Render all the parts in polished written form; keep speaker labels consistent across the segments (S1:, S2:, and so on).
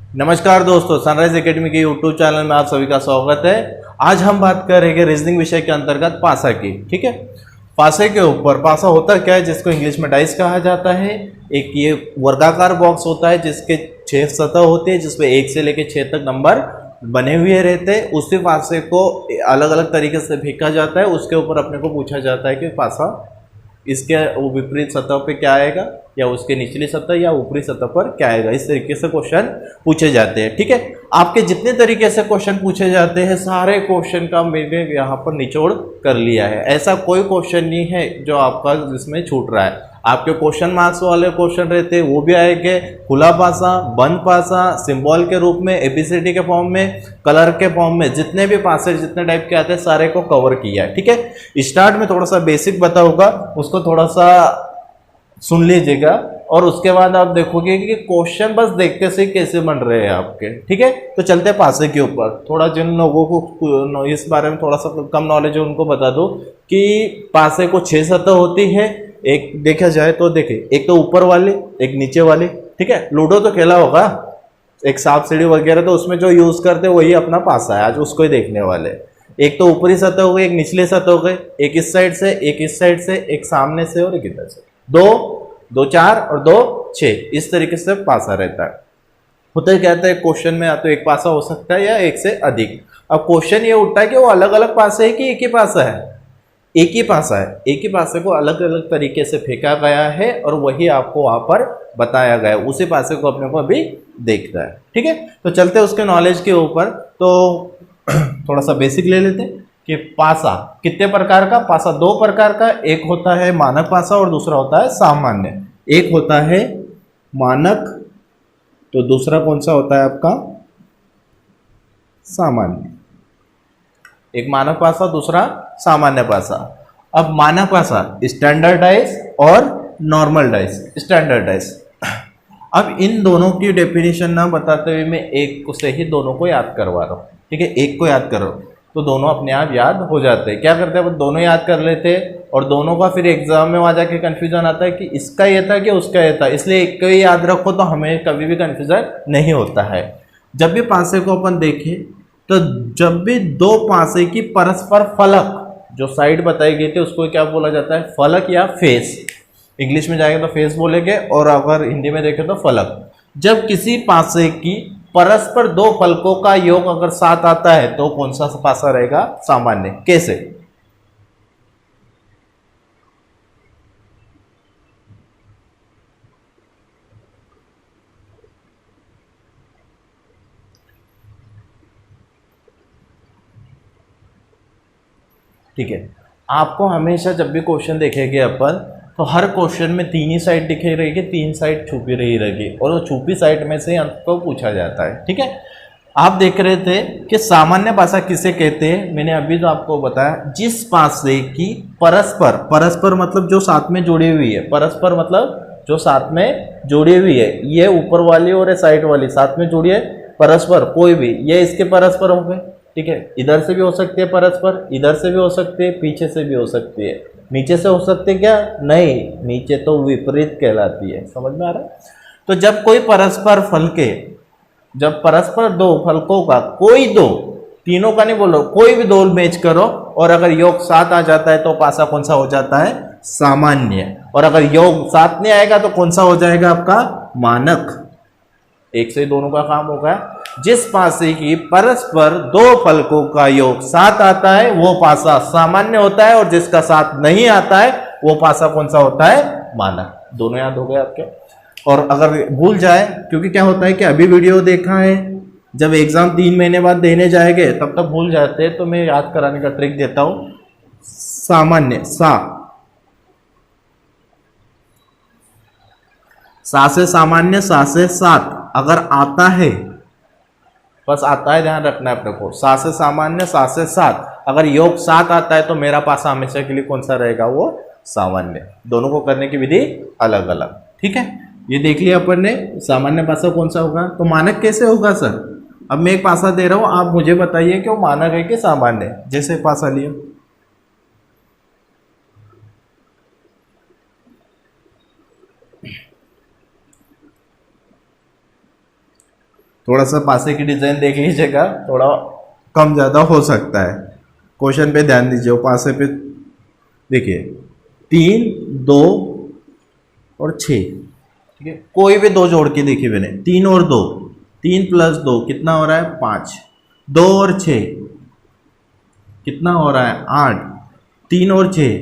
S1: नमस्कार दोस्तों, sunrise academy के यूट्यूब चैनल में आप सभी का स्वागत है। आज हम बात करेंगे रीजनिंग विषय के अंतर्गत पासा की। ठीक है, पासे के ऊपर पासा होता क्या है, जिसको इंग्लिश में डाइस कहा जाता है। एक ये वर्गाकार बॉक्स होता है जिसके 6 सतह होती है, जिसमें 1 से लेकर 6 तक नंबर बने हुए रहते हैं। उसी पासे को अलग अलग तरीके से फेंका जाता है। उसके ऊपर अपने को पूछा जाता है कि पासा इसके विपरीत सतह पे क्या आएगा, या उसके निचली सतह या ऊपरी सतह पर क्या आएगा। इस तरीके से क्वेश्चन पूछे जाते हैं। ठीक है, आपके जितने तरीके से क्वेश्चन पूछे जाते हैं सारे क्वेश्चन का मैंने यहाँ पर निचोड़ कर लिया है। ऐसा कोई क्वेश्चन नहीं है जो आपका जिसमें छूट रहा है। आपके क्वेश्चन मार्क्स वाले क्वेश्चन रहते हैं वो भी आएंगे, खुला पासा, बंद पासा, सिंबल के रूप में, एबीसीडी के फॉर्म में, कलर के फॉर्म में, जितने भी पासे जितने टाइप के आते हैं सारे को कवर किया है। ठीक है, स्टार्ट में थोड़ा सा बेसिक बताऊंगा, उसको थोड़ा सा सुन लीजिएगा और उसके बाद आप देखोगे कि क्वेश्चन बस देखते से कैसे बन रहे हैं आपके। ठीक है, तो चलते हैं पासे के ऊपर। थोड़ा जिन लोगों को इस बारे में थोड़ा सा कम नॉलेज है उनको बता दो कि पासे को 6 सतह होती है। एक देखा जाए तो देखिए, एक तो ऊपर वाली, एक नीचे वाली। ठीक है, लूडो तो खेला होगा, एक सांप सीढ़ी वगैरह, तो उसमें जो यूज करते हैं वही अपना पासा है, आज उसको ही देखने वाले। एक तो ऊपरी सतह हो गई, एक निचले सतह हो गए, एक इस साइड से, एक इस साइड से, एक सामने से और एक इधर से। दो दो 4 और 2 6, इस तरीके से पासा रहता है। होता है कहते हैं क्वेश्चन में या तो एक पासा हो सकता है या एक से अधिक। अब क्वेश्चन ये उठता है कि वो अलग अलग पासे है कि एक ही पासा है। एक ही पासा है, एक ही पासे को अलग अलग तरीके से फेंका गया है और वही आपको वहां पर बताया गया है। उसी पासे को अपने को अभी देखना है। ठीक है, तो चलते हैं उसके नॉलेज के ऊपर। तो थोड़ा सा बेसिक ले लेते हैं कि पासा कितने प्रकार का। पासा 2 प्रकार का, एक होता है मानक पासा और दूसरा होता है सामान्य। एक होता है मानक, तो दूसरा कौन सा होता है आपका सामान्य। एक मानक पासा, दूसरा सामान्य पासा। अब मानक पासा स्टैंडर्डाइज और नॉर्मल डाइज। स्टैंडर्डाइज, अब इन दोनों की डेफिनेशन ना बताते हुए मैं एक से ही दोनों को याद करवा रहा हूँ। ठीक है, एक को याद करो तो दोनों अपने आप याद हो जाते हैं। क्या करते हैं, वो दोनों याद कर लेते हैं और दोनों का फिर एग्जाम में वहां जाके कंफ्यूजन आता है कि इसका ये था कि उसका ये था। इसलिए एक को ही याद रखो तो हमें कभी भी कंफ्यूजन नहीं होता है। जब भी पासे को अपन देखें तो जब भी 2 पासे की परस्पर फलक, जो साइड बताई गई थी उसको क्या बोला जाता है, फलक या फेस। इंग्लिश में जाएगा तो फेस बोलेंगे और अगर हिंदी में देखें तो फलक। जब किसी पासे की परस्पर 2 फलकों का योग अगर साथ आता है तो कौन सा पासा रहेगा, सामान्य। कैसे, ठीक है, आपको हमेशा जब भी क्वेश्चन देखेंगे अपन तो हर क्वेश्चन में 3 ही साइड दिखे रहेगी, 3 साइड छुपी रही रहेगी और वो छुपी साइड में से अंक को पूछा जाता है। ठीक है, आप देख रहे थे कि सामान्य पासा किसे कहते हैं। मैंने अभी तो आपको बताया, जिस पासे की परस्पर, परस्पर मतलब जो साथ में जुड़ी हुई है, परस्पर मतलब जो साथ में जुड़ी हुई है, ये ऊपर वाली और ये साइड वाली साथ में जुड़ी है। परस्पर कोई भी, ये इसके परस्पर हो गए। ठीक है, इधर से भी हो सकती है परस्पर, इधर से भी हो सकती है, पीछे से भी हो सकती है, नीचे से हो सकती है क्या, नहीं, नीचे तो विपरीत कहलाती है। समझ में आ रहा है। तो जब कोई परस्पर फल के, जब परस्पर 2 फलकों का कोई 2, तीनों का नहीं बोलो, कोई भी 2 मैच करो और अगर योग 7 आ जाता है तो पासा कौन सा हो जाता है, सामान्य। और अगर योग 7 नहीं आएगा तो कौन सा हो जाएगा आपका, मानक। एक से ही दोनों का काम होगा। जिस पासे की परस्पर 2 फलकों का योग 7 आता है वो पासा सामान्य होता है और जिसका 7 नहीं आता है वो पासा कौन सा होता है, मानक। दोनों याद हो गए आपके। और अगर भूल जाए, क्योंकि क्या होता है कि अभी वीडियो देखा है, जब एग्जाम 3 महीने बाद देने जाएंगे तब तक भूल जाते हैं, तो मैं याद कराने का ट्रिक देता हूं। सामान्य सा से सामान्य, सा से 7 अगर आता है, बस आता है, ध्यान रखना है अपने को। 7 से सामान्य, 7 से 7, अगर योग 7 आता है तो मेरा पासा हमेशा के लिए कौन सा रहेगा, वो सामान्य। दोनों को करने की विधि अलग अलग। ठीक है, ये देख लिया अपन ने। सामान्य पासा कौन सा होगा, तो मानक कैसे होगा सर। अब मैं एक पासा दे रहा हूं, आप मुझे बताइए कि वो मानक है कि सामान्य। जैसे पासा लिया, थोड़ा सा पासे की डिजाइन देख लीजिएगा, थोड़ा कम ज़्यादा हो सकता है। क्वेश्चन पे ध्यान दीजिए, पासे पे देखिए 3, 2 और 6, ठीक है। कोई भी दो जोड़ के देखिए मैंने, 3 और 2, 3 + 2 कितना हो रहा है 5, 2 और 6 कितना हो रहा है 8, 3 और 6,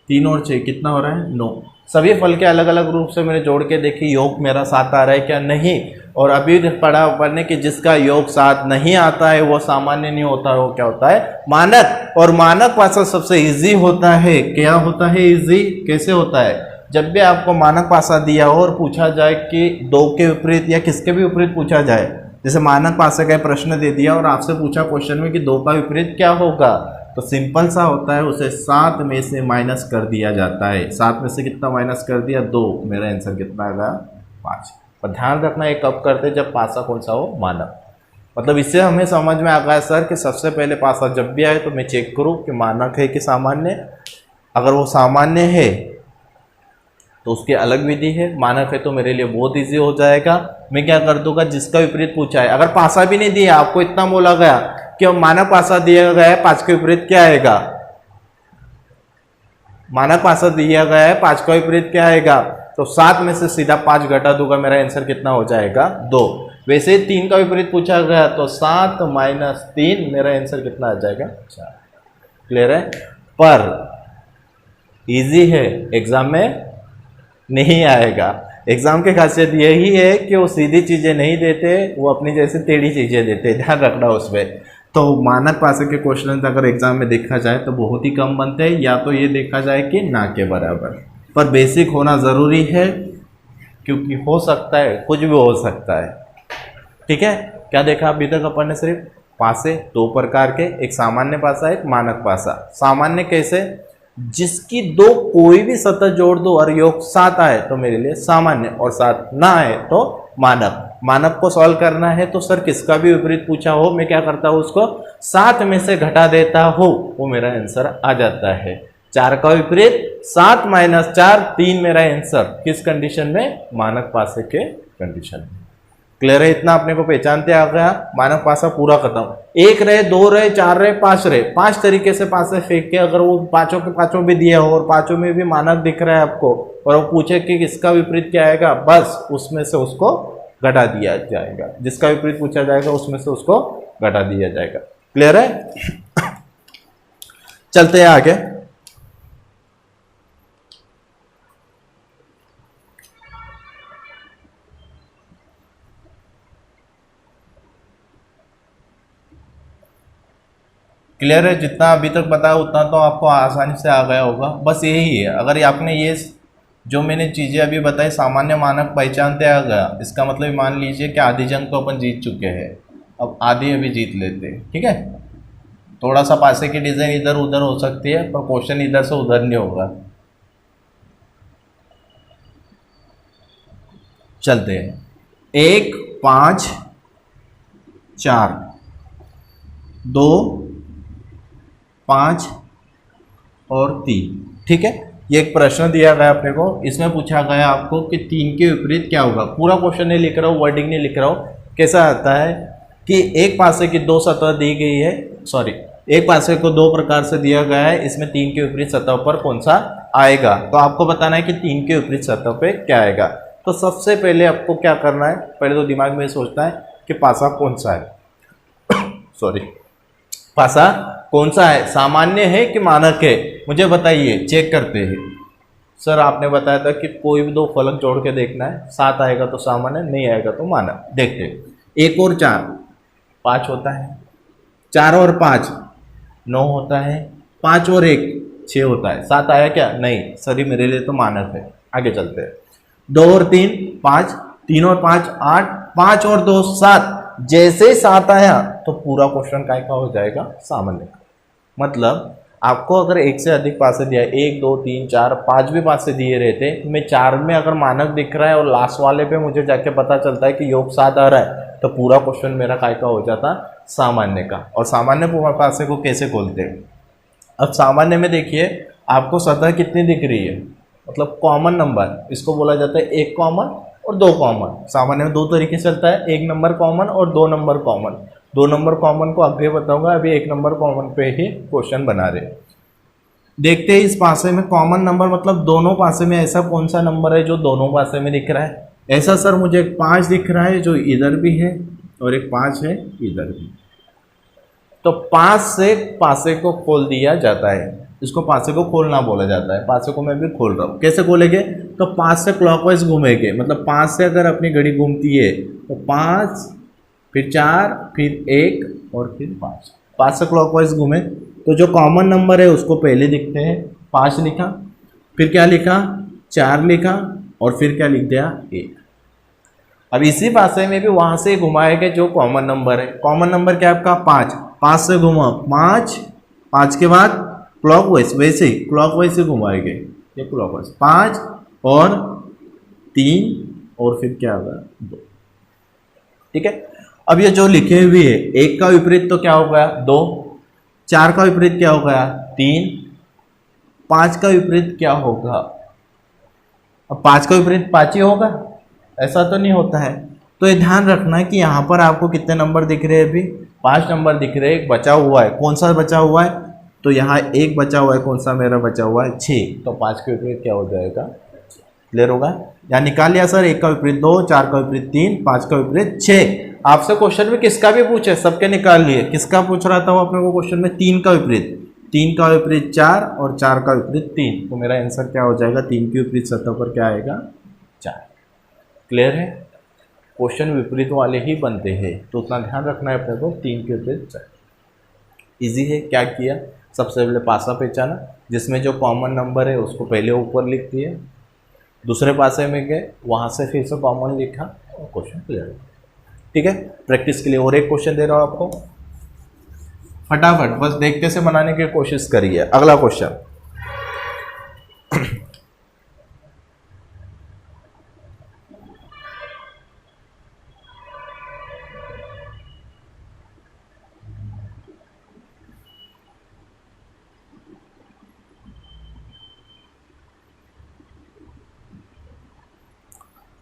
S1: 3 और 6 कितना हो रहा है 9। सभी फल के अलग अलग रूप से मैंने जोड़ के देखी योग मेरा 7 आ रहा है क्या, नहीं। और अभी पढ़ने कि जिसका योग 7 नहीं आता है वो सामान्य नहीं होता, वो क्या होता है मानक। और मानक पासा सबसे इजी होता है। क्या होता है इजी, कैसे होता है, जब भी आपको मानक पासा दिया हो और पूछा जाए कि 2 के विपरीत या किसके भी विपरीत पूछा जाए, जैसे मानक पासे का प्रश्न दे दिया और आपसे पूछा क्वेश्चन में कि 2 का विपरीत क्या होगा, तो सिंपल सा होता है, उसे 7 में से माइनस कर दिया जाता है। 7 में से कितना माइनस कर दिया 2, मेरा आंसर कितना आएगा 5। पर ध्यान रखना ये कब करते, जब पासा कौन सा हो मानक। मतलब इससे हमें समझ में आ गया सर कि सबसे पहले पासा जब भी आए तो मैं चेक करूं कि मानक है कि सामान्य। अगर वो सामान्य है तो उसकी अलग विधि है, मानक है तो मेरे लिए बहुत इजी हो जाएगा। मैं क्या कर दूंगा, जिसका विपरीत पूछा है, अगर पासा भी नहीं दिया, आपको इतना बोला गया कि मानक पासा दिया गया है 5 के विपरीत क्या आएगा, मानक पासा दिया गया है 5 का विपरीत क्या आएगा, तो 7 में से सीधा 5 घटा दूंगा, मेरा आंसर कितना हो जाएगा 2। वैसे 3 का विपरीत पूछा गया तो 7 - 3, मेरा आंसर कितना आ जाएगा 4। क्लियर है। पर इजी है, एग्जाम में नहीं आएगा। एग्जाम की खासियत यही है कि वो सीधी चीजें नहीं देते, वो अपनी जैसे टेढ़ी चीजें देते, ध्यान रखना उसमें। तो मानक पासे के क्वेश्चन अगर एग्जाम में देखा जाए तो बहुत ही कम बनते हैं, या तो ये देखा जाए कि ना के बराबर। पर बेसिक होना ज़रूरी है, क्योंकि हो सकता है कुछ भी हो सकता है। ठीक है, क्या देखा अभी तक अपन ने, सिर्फ पासे 2 प्रकार के, एक सामान्य पासा एक मानक पासा। सामान्य कैसे, जिसकी 2 कोई भी सतह जोड़ दो और योग 7 आए तो मेरे लिए सामान्य, और 7 ना आए तो मानक। मानक को सॉल्व करना है तो सर किसका भी विपरीत पूछा हो, मैं क्या करता हूं, उसको 7 में से घटा देता हूं, वो मेरा आंसर आ जाता है। 4 का विपरीत 7 - 4, 3 मेरा आंसर। किस कंडीशन में, मानक पासे के कंडीशन में। क्लियर है, इतना अपने को पहचानते आ गया। मानक पासा पूरा खत्म। 1 रहे, 2 रहे, 4 रहे, 5 रहे, 5 तरीके से पासे फेंक के, अगर वो पांचों के पांचों भी दिया हो और पांचों में भी मानक दिख रहा है आपको, और वो पूछे कि किसका विपरीत क्या आएगा, बस उसमें से उसको घटा दिया जाएगा। जिसका विपरीत पूछा जाएगा उसमें से उसको घटा दिया जाएगा। क्लियर है। चलते हैं आगे। क्लियर है, जितना अभी तक बताया उतना तो आपको आसानी से आ गया होगा। बस यही है, अगर आपने ये जो मैंने चीज़ें अभी बताई सामान्य मानक पहचानते आ गया, इसका मतलब मान लीजिए कि आधी जंग तो अपन जीत चुके हैं, अब आधी अभी जीत लेते हैं। ठीक है, थोड़ा सा पासे की डिज़ाइन इधर उधर हो सकती है, पर क्वेश्चन इधर से उधर नहीं होगा। चलते हैं। 1, 5, 4, 2, 5 और 3। ठीक है, ये एक प्रश्न दिया गया अपने को, इसमें पूछा गया आपको कि 3 के विपरीत क्या होगा। पूरा क्वेश्चन नहीं लिख रहा हूँ, वर्डिंग नहीं लिख रहा हूँ। कैसा आता है कि एक पासे की 2 सतह दी गई है, सॉरी, एक पासे को 2 प्रकार से दिया गया है, इसमें 3 के विपरीत सतह पर कौन सा आएगा, तो आपको बताना है कि 3 के विपरीत सतह पे क्या आएगा। तो सबसे पहले आपको क्या करना है, पहले तो दिमाग में सोचना है कि पासा कौन सा है सॉरी, पासा कौन सा है, सामान्य है कि मानक है, मुझे बताइए। चेक करते हैं। सर आपने बताया था कि कोई भी 2 फलक जोड़ के देखना है, 7 आएगा तो सामान्य, नहीं आएगा तो मानक। देखते हैं। 1 और 4 5 होता है, 4 और 5 9 होता है, 5 और 1 6 होता है। 7 आया क्या, नहीं सर, ये मेरे लिए तो मानक है। आगे चलते हैं। 2 और 3 5, 3 और 5 8, 5 और 2 7। जैसे 7 आया तो पूरा क्वेश्चन काय का हो जाएगा, सामान्य का। मतलब आपको अगर 1 से अधिक पासे दिया है, 1 2 3 4 5 भी पासे दिए रहते, मैं 4 में अगर मानक दिख रहा है और लास्ट वाले पे मुझे जाके पता चलता है कि योग 7 आ रहा है, तो पूरा क्वेश्चन मेरा काय का हो जाता, सामान्य का। और सामान्य पासे को कैसे खोलते हैं, अब सामान्य में देखिए आपको सतह कितनी दिख रही है, मतलब कॉमन नंबर, इसको बोला जाता है एक कॉमन और 2 कॉमन। सामान्य में 2 तरीके से चलता है, 1 नंबर कॉमन और 2 नंबर कॉमन। 2 नंबर कॉमन को आगे बताऊंगा, अभी 1 नंबर कॉमन पे ही क्वेश्चन बना रहे। देखते हैं इस पासे में कॉमन नंबर मतलब दोनों पासे में ऐसा कौन सा नंबर है जो दोनों पासे में दिख रहा है। ऐसा सर मुझे एक 5 दिख रहा है जो इधर भी है और एक 5 है इधर भी। तो 5 से पासे को खोल दिया जाता है, इसको पासे को खोलना बोला जाता है। पासे को मैं भी खोल रहा हूँ, कैसे खोलेंगे? तो 5 से क्लॉकवाइज घूमेंगे, मतलब 5 से अगर अपनी घड़ी घूमती है तो 5 फिर 4 फिर 1 और फिर 5। 5 से क्लॉकवाइज घूमे तो जो कॉमन नंबर है उसको पहले लिखते हैं, 5 लिखा, फिर क्या लिखा 4 लिखा और फिर क्या लिख दिया 1। अब इसी पासे में भी वहां से घुमाएंगे जो कॉमन नंबर है। कॉमन नंबर क्या है आपका 5, 5 से घुमा 5, 5 के बाद क्लॉकवाइज, वैसे ही क्लॉकवाइज से घुमाएंगे, ये क्लॉकवाइज 5 और 3 और फिर क्या होगा 2। ठीक है, अब ये जो लिखे हुए है 1 का विपरीत तो क्या हो गया 2, 4 का विपरीत क्या हो गया 3, 5 का विपरीत क्या होगा? अब 5 का विपरीत 5 ही होगा, ऐसा तो नहीं होता है। तो ये ध्यान रखना है कि यहाँ पर आपको कितने नंबर दिख रहे हैं, अभी 5 नंबर दिख रहे हैं, एक बचा हुआ है, कौन सा बचा हुआ है? तो यहाँ एक बचा हुआ है, कौन सा मेरा बचा हुआ है 6, तो 5 के विपरीत क्या हो जाएगा? क्लियर होगा? यहाँ निकाल लिया सर, 1 का विपरीत 2, 4 का विपरीत 3, 5 का विपरीत 6। आपसे क्वेश्चन में किसका भी पूछे, सबके निकाल लिए। किसका पूछ रहा था वो अपने को क्वेश्चन में? 3 का विपरीत, 3 का विपरीत 4 और 4 का विपरीत 3, तो मेरा आंसर क्या हो जाएगा? 3 के विपरीत सतह पर क्या आएगा 4। क्लियर है? क्वेश्चन विपरीत वाले ही बनते हैं, तो उतना ध्यान रखना है अपने को। 3 के विपरीत 4 इजी है। क्या किया? सबसे पहले पासा पहचाना, जिसमें जो कॉमन नंबर है उसको पहले ऊपर लिख दिए, दूसरे पासे में गए, वहां से फिर से कॉमन लिखा और क्वेश्चन क्लियर हो। ठीक है, प्रैक्टिस के लिए और एक क्वेश्चन दे रहा हूं आपको, फटाफट बस देखते से बनाने की कोशिश करिए। अगला क्वेश्चन,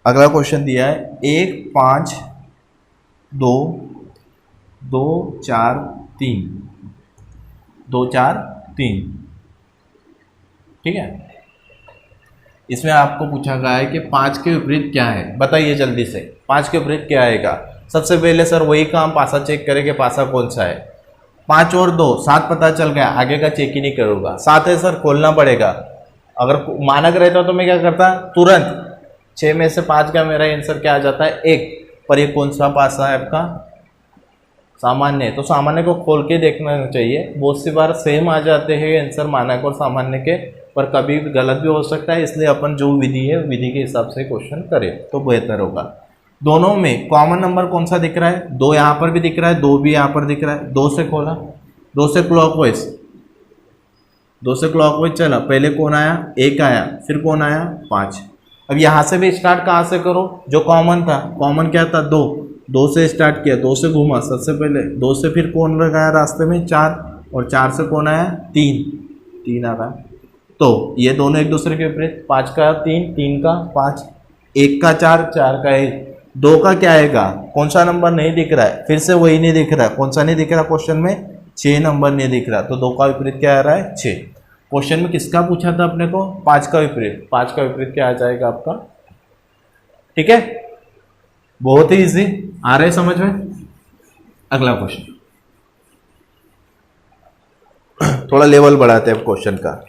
S1: अगला क्वेश्चन दिया है 1 5 2 2 4 3 2 4 3। ठीक है, इसमें आपको पूछा गया है कि 5 के विपरीत क्या है, बताइए जल्दी से। 5 के विपरीत क्या आएगा? सबसे पहले सर वही काम, पासा चेक करेंगे, पासा कौन सा है। 5 और 2 7 पता चल गया, आगे का चेक ही नहीं करूँगा। 7 है सर, खोलना पड़ेगा। अगर मानक रहता तो मैं क्या करता तुरंत, 6 में से 5 का मेरा आंसर क्या आ जाता है 1। पर ये कौन सा पासा है आपका? सामान्य। तो सामान्य को खोल के देखना चाहिए, बहुत सी बार सेम आ जाते हैं आंसर मानक और सामान्य के, पर कभी गलत भी हो सकता है। इसलिए अपन जो विधि है विधि के हिसाब से क्वेश्चन करें तो बेहतर होगा। दोनों में कॉमन नंबर कौन सा दिख रहा है? 2 यहाँ पर भी दिख रहा है, 2 भी यहाँ पर दिख रहा है। 2 से खोला, 2 से क्लॉकवाइज, 2 से क्लॉकवाइज चला, पहले कौन आया 1 आया, फिर कौन आया 5। अब यहाँ से भी स्टार्ट कहाँ से करो? जो कॉमन था, कॉमन क्या था 2, 2 से स्टार्ट किया, 2 से घूमा सबसे पहले, 2 से फिर कौन लगाया रास्ते में 4, और 4 से कौन आया 3, 3 आ रहा। तो ये दोनों एक दूसरे के विपरीत, 5 का 3, 3 का 5, 1 का 4, 4 का 1, 2 का क्या आएगा? कौन सा नंबर नहीं दिख रहा है? फिर से वही नहीं दिख रहा है। कौन सा नहीं दिख रहा क्वेश्चन में? 6 नंबर नहीं दिख रहा, तो 2 का विपरीत क्या आ रहा है 6। क्वेश्चन में किसका पूछा था अपने को? 5 का विपरीत। 5 का विपरीत क्या आ जाएगा आपका? ठीक है, बहुत ही इजी आ रहा है समझ में। अगला क्वेश्चन, थोड़ा लेवल बढ़ाते हैं क्वेश्चन का।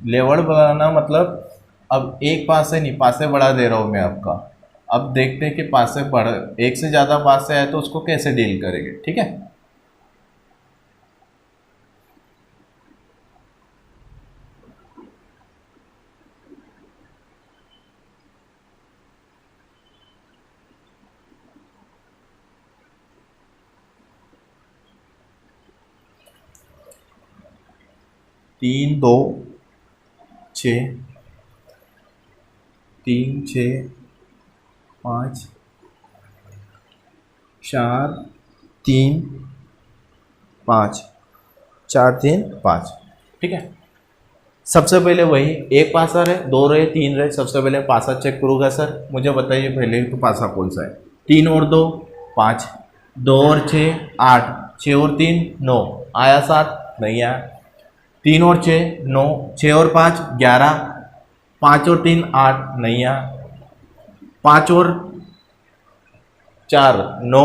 S1: लेवल बढ़ाना मतलब अब एक पासे नहीं, पासे बढ़ा दे रहा हूं मैं आपका। अब देखते हैं कि पासे बढ़, एक से ज्यादा पासे आए तो उसको कैसे डील करेंगे। ठीक है, तीन 2 6, 3 6 5 4 3 5। 4 3 5, ठीक है। सबसे पहले वही एक पासा रहे, 2 रहे, 3 रहे, सबसे पहले पासा चेक करूँगा सर। मुझे बताइए पहले तो पासा कौन सा है। 3 और 2 5, 2 और 6 8, 6 और 3 9, आया 7 नहीं आया। 3 और 6 9, 6 और 5 11, 5 और 3 8 नहीं आया। 5 और 4 9,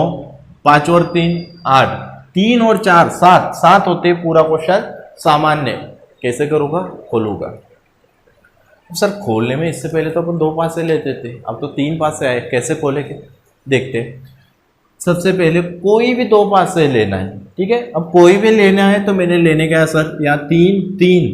S1: 5 और 3 8, 3 और 4 7, 7 होते पूरा क्वेश्चन सामान्य। कैसे करूँगा, खोलूँगा। सर खोलने में इससे पहले तो अपन 2 पासे लेते थे, अब तो 3 पासे आए, कैसे खोलेंगे देखते। सबसे पहले कोई भी 2 पासे लेना है, ठीक है। अब कोई भी लेना है तो मैंने लेने का है सर, यहाँ 3 3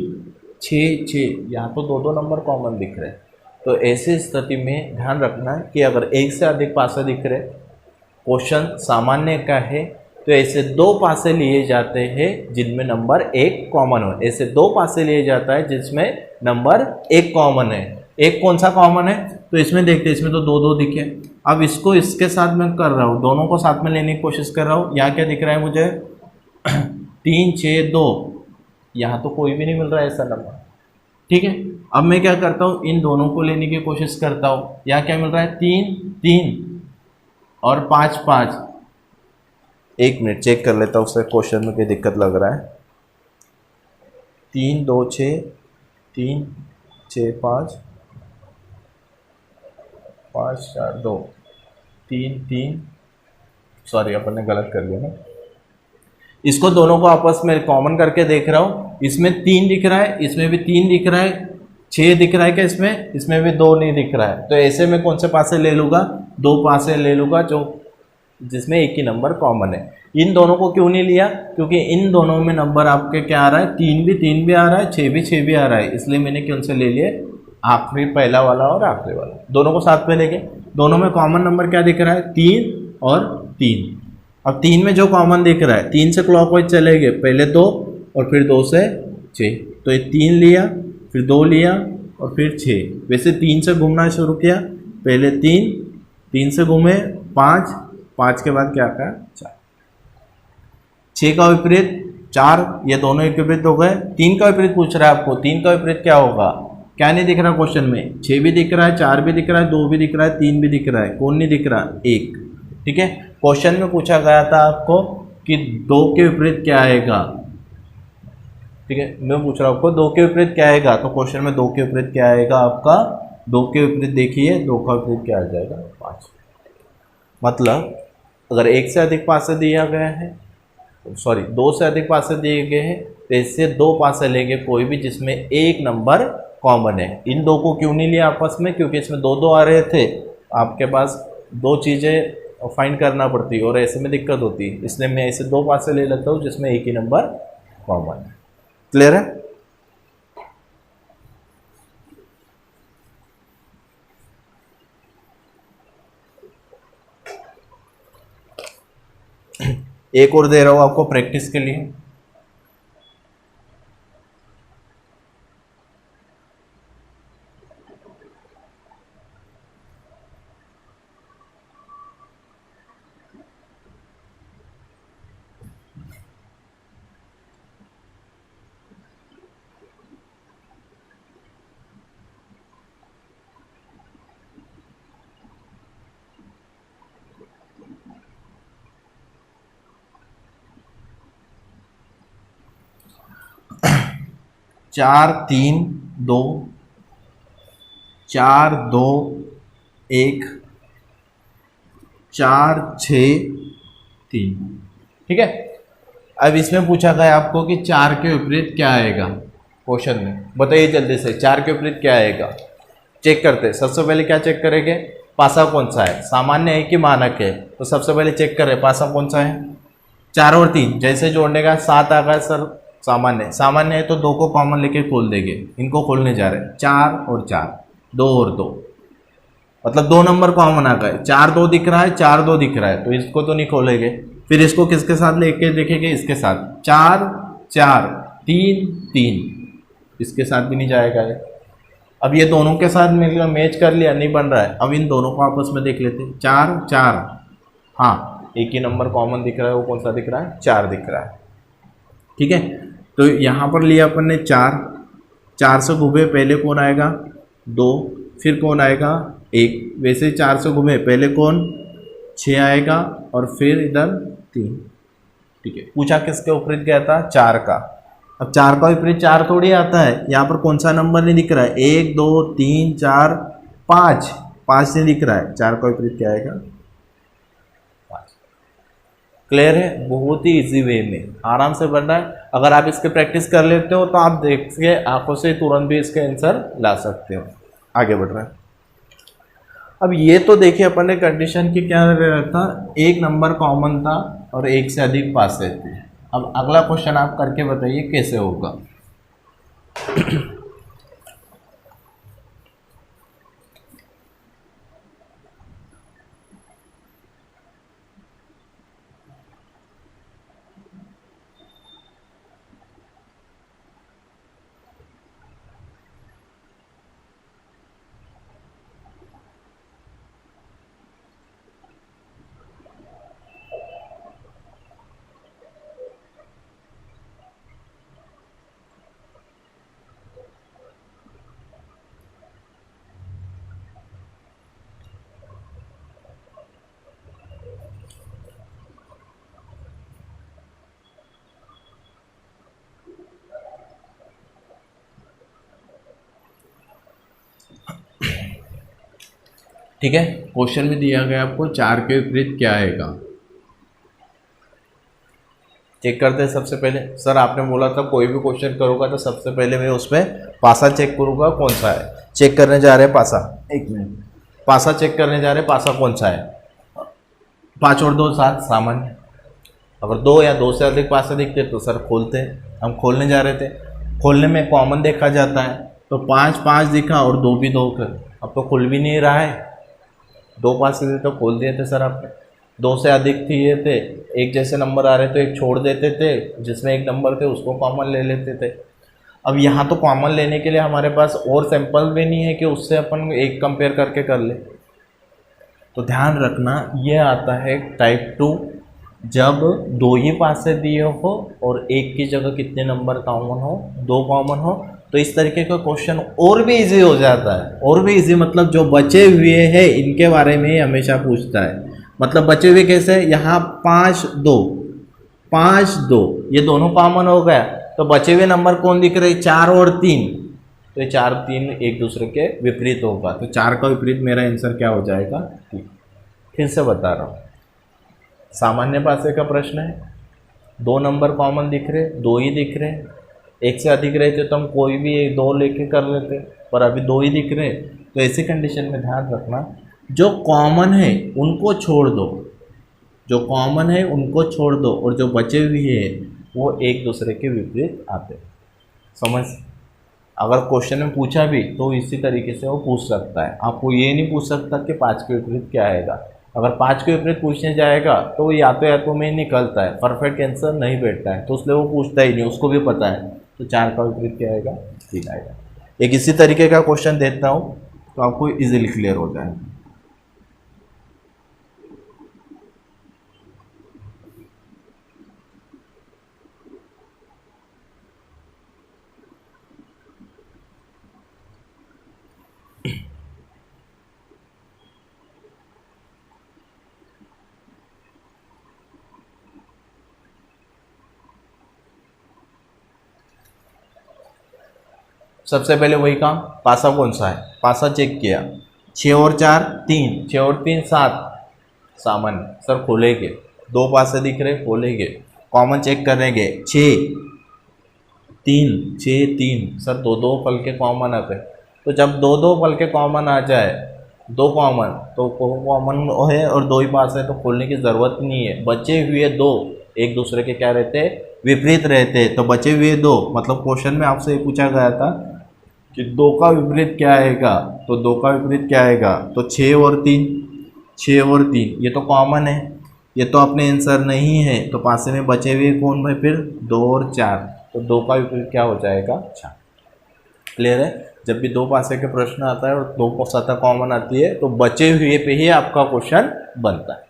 S1: 6 6, यहाँ तो 2 नंबर कॉमन दिख रहे हैं। तो ऐसी स्थिति में ध्यान रखना है कि अगर एक से अधिक पासे दिख रहे, क्वेश्चन सामान्य का है, तो ऐसे 2 पासे लिए जाते हैं जिनमें नंबर 1 कॉमन हो। ऐसे 2 पासे लिए जाता है जिसमें नंबर 1 कॉमन है। एक कौन सा कॉमन है, तो इसमें देखते हैं, इसमें तो 2 2 दिखे। अब इसको इसके साथ मैं कर रहा हूँ, दोनों को साथ में लेने की कोशिश कर रहा हूँ। यहाँ क्या दिख रहा है मुझे 3 6 2, यहाँ तो कोई भी नहीं मिल रहा है ऐसा नंबर, ठीक है। अब मैं क्या करता हूँ, इन दोनों को लेने की कोशिश करता हूँ। यहाँ क्या मिल रहा है 3 3 और 5 5। एक मिनट चेक कर लेता हूँ उससे क्वेश्चन में कोई दिक्कत लग रहा है। 3 2 6 3 6 5 5 4 2 3 3, सॉरी अपन ने गलत कर लिया ना। इसको दोनों को आपस में कॉमन करके देख रहा हूँ। इसमें 3 दिख रहा है, इसमें भी 3 दिख रहा है, 6 दिख रहा है क्या इसमें भी 2 नहीं दिख रहा है। तो ऐसे में कौन से पासे ले लूँगा, 2 पासे ले लूँगा जो जिसमें एक ही नंबर कॉमन है। इन दोनों को क्यों नहीं लिया, क्योंकि इन दोनों में नंबर आपके क्या आ रहा है, 3 भी आ रहा है, 6 भी आ रहा है, इसलिए मैंने कौन से ले लिए, आखिरी पहला वाला और आखिरी वाला, दोनों को साथ में लेके। दोनों में कॉमन नंबर क्या दिख रहा है, 3 और 3। अब 3 में जो कॉमन दिख रहा है, 3 से क्लॉकवाइज चलेंगे, पहले 2 और फिर 2 से 6, तो ये 3 लिया, फिर 2 लिया और फिर 6। वैसे 3 से घूमना शुरू किया, पहले 3 से घूमे 5 के बाद क्या कहा 4। 6 का विपरीत 4, ये दोनों एक विपरीत हो गए। 3 का विपरीत पूछ रहा है आपको, 3 का विपरीत क्या होगा, क्या नहीं दिख रहा क्वेश्चन में, 6 भी दिख रहा है, 4 भी दिख रहा है, 2 भी दिख रहा है, 3 भी दिख रहा है, कौन नहीं दिख रहा, 1, ठीक है। क्वेश्चन में पूछा गया था आपको कि 2 के विपरीत क्या आएगा, ठीक है। मैं पूछ रहा हूँ आपको 2 के विपरीत क्या आएगा, तो क्वेश्चन में 2 के विपरीत क्या आएगा आपका, 2 के विपरीत देखिए, 2 का विपरीत क्या आ जाएगा 5। मतलब अगर एक से अधिक पासे दिया गया है, सॉरी 2 से अधिक पासे दिए गए हैं, तो इससे 2 पासे लेंगे कोई भी जिसमें एक नंबर कॉमन है। इन 2 को क्यों नहीं लिया आपस में, क्योंकि इसमें 2 2 आ रहे थे, आपके पास 2 चीज़ें फाइंड करना पड़ती और ऐसे में दिक्कत होती है, इसलिए मैं ऐसे 2 पासे ले लेता हूँ जिसमें एक ही नंबर कॉमन है। क्लियर है। एक और दे रहा हूँ आपको प्रैक्टिस के लिए। चार 3 2 4 2 1 4 6 3, ठीक है। अब इसमें पूछा गया आपको कि 4 के विपरीत क्या आएगा, क्वेश्चन में बताइए जल्दी से 4 के विपरीत क्या आएगा। चेक करते हैं, सबसे पहले क्या चेक करेंगे, पासा कौन सा है, सामान्य है कि मानक है। तो सबसे पहले चेक करें पासा कौन सा है, 4 और 3 जैसे जोड़ने का 7 आ गया सर, सामान्य है तो 2 को कॉमन लेके खोल देंगे, इनको खोलने जा रहे हैं, 4 और 4 2 और 2, मतलब 2 नंबर कॉमन आ गए, 4 2 दिख रहा है, 4 2 दिख रहा है, तो इसको तो नहीं खोलेंगे। फिर इसको किसके साथ लेके देखेंगे, इसके साथ, 4 4 3 3, इसके साथ भी नहीं जाएगा ये। अब ये दोनों के साथ मिलकर मैच कर लिया, नहीं बन रहा है, अब इन दोनों को आपस में देख लेते हैं, 4 4, हाँ एक ही नंबर कॉमन दिख रहा है, वो कौन सा दिख रहा है, 4 दिख रहा है, ठीक है। तो यहाँ पर लिया अपन ने 4, 4 से घूमे पहले कौन आएगा 2, फिर कौन आएगा 1, वैसे 4 से घूमे पहले कौन 6 आएगा और फिर इधर 3। ठीक है, पूछा किसके विपरीत गया था 4 का। अब 4 का विपरीत 4 थोड़ी आता है, यहाँ पर कौन सा नंबर नहीं दिख रहा है 1 2 3 4 5, 5 नहीं दिख रहा है, 4 का विपरीत क्या आएगा 5। क्लियर है, बहुत ही इजी वे में आराम से बन रहा है। अगर आप इसके प्रैक्टिस कर लेते हो तो आप देख के आंखों से तुरंत भी इसके आंसर ला सकते हो। आगे बढ़ रहा है। अब ये तो देखिए अपन ने कंडीशन की क्या रहा था, एक नंबर कॉमन था और एक से अधिक पासे थे। अब अगला क्वेश्चन आप करके बताइए कैसे होगा। ठीक है, क्वेश्चन में दिया गया आपको 4 के विपरीत क्या आएगा। चेक करते हैं सबसे पहले। सर आपने बोला था कोई भी क्वेश्चन करूँगा तो सबसे पहले मैं उसमें पासा चेक करूँगा कौन सा है। चेक करने जा रहे हैं पासा, 1 मिनट, पासा चेक करने जा रहे हैं, पासा कौन सा है 5 और 2 7 सामान्य। अगर 2 या 2 से अधिक पासा दिखते तो सर खोलते हैं, हम खोलने जा रहे थे, खोलने में कॉमन देखा जाता है तो 5 5 दिखा और 2 भी 2 कर, अब तो खुल भी नहीं रहा है, 2 पासे थे तो खोल दिए थे सर आपने। 2 से अधिक थी ये थे, एक जैसे नंबर आ रहे तो एक छोड़ देते थे, जिसमें एक नंबर थे उसको कॉमन ले लेते थे। अब यहाँ तो कॉमन लेने के लिए हमारे पास और सैंपल भी नहीं है कि उससे अपन एक कंपेयर करके कर ले। तो ध्यान रखना ये आता है टाइप 2, जब 2 ही पासे दिए हो और एक की जगह कितने नंबर कॉमन हो, 2 कॉमन हो, तो इस तरीके का क्वेश्चन और भी इजी हो जाता है। और भी इजी मतलब जो बचे हुए हैं इनके बारे में हमेशा पूछता है। मतलब बचे हुए कैसे, यहाँ 5 2 5 2 ये दोनों कॉमन हो गया, तो बचे हुए नंबर कौन दिख रहे 4 और 3, तो ये 4 3 एक दूसरे के विपरीत होगा, तो 4 का विपरीत मेरा आंसर क्या हो जाएगा 3। फिर से बता रहा हूँ, सामान्य पासे का प्रश्न है, 2 नंबर कॉमन दिख रहे, 2 ही दिख रहे, एक से अधिक रहते तो हम कोई भी 2 लेके कर लेते, पर अभी 2 ही दिख रहे। तो ऐसी कंडीशन में ध्यान रखना जो कॉमन है उनको छोड़ दो, जो कॉमन है उनको छोड़ दो और जो बचे हुए हैं वो एक दूसरे के विपरीत आते। समझ, अगर क्वेश्चन में पूछा भी तो इसी तरीके से वो पूछ सकता है, आपको ये नहीं पूछ सकता कि 5 के विपरीत क्या आएगा। अगर 5 के विपरीत पूछने जाएगा तो या तो में निकलता है, परफेक्ट आंसर नहीं बैठता है, तो इसलिए वो पूछता ही नहीं, उसको भी पता है। तो 4 का विपरीत क्या आएगा 3 आएगा। एक इसी तरीके का क्वेश्चन देता हूँ तो आपको इजीली क्लियर हो जाए। सबसे पहले वही काम, पासा कौन सा है, पासा चेक किया, 6 और 4 3, 6 और 3 7 सामान्य, सर खोलेंगे, 2 पासे दिख रहे खोलेंगे, कॉमन चेक करेंगे 6 3 6 3, सर 2 2 फल के कॉमन आते, तो जब 2 2 फल के कॉमन आ जाए, 2 कॉमन तो कॉमन है और 2 ही पास है तो खोलने की ज़रूरत नहीं है। बचे हुए 2 एक दूसरे के क्या रहते हैं विपरीत रहते हैं, तो बचे हुए 2 मतलब क्वेश्चन में आपसे ये पूछा गया था कि 2 का विपरीत क्या आएगा, तो 2 का विपरीत क्या आएगा, तो 6 और 3, 6 और 3 ये तो कॉमन है, ये तो अपने आंसर नहीं है, तो पासे में बचे हुए कौन भाई फिर 2 और 4, तो 2 का विपरीत क्या हो जाएगा 4। क्लियर है, जब भी 2 पासे के प्रश्न आता है और 2 सतह कॉमन आती है तो बचे हुए पे ही आपका क्वेश्चन बनता है।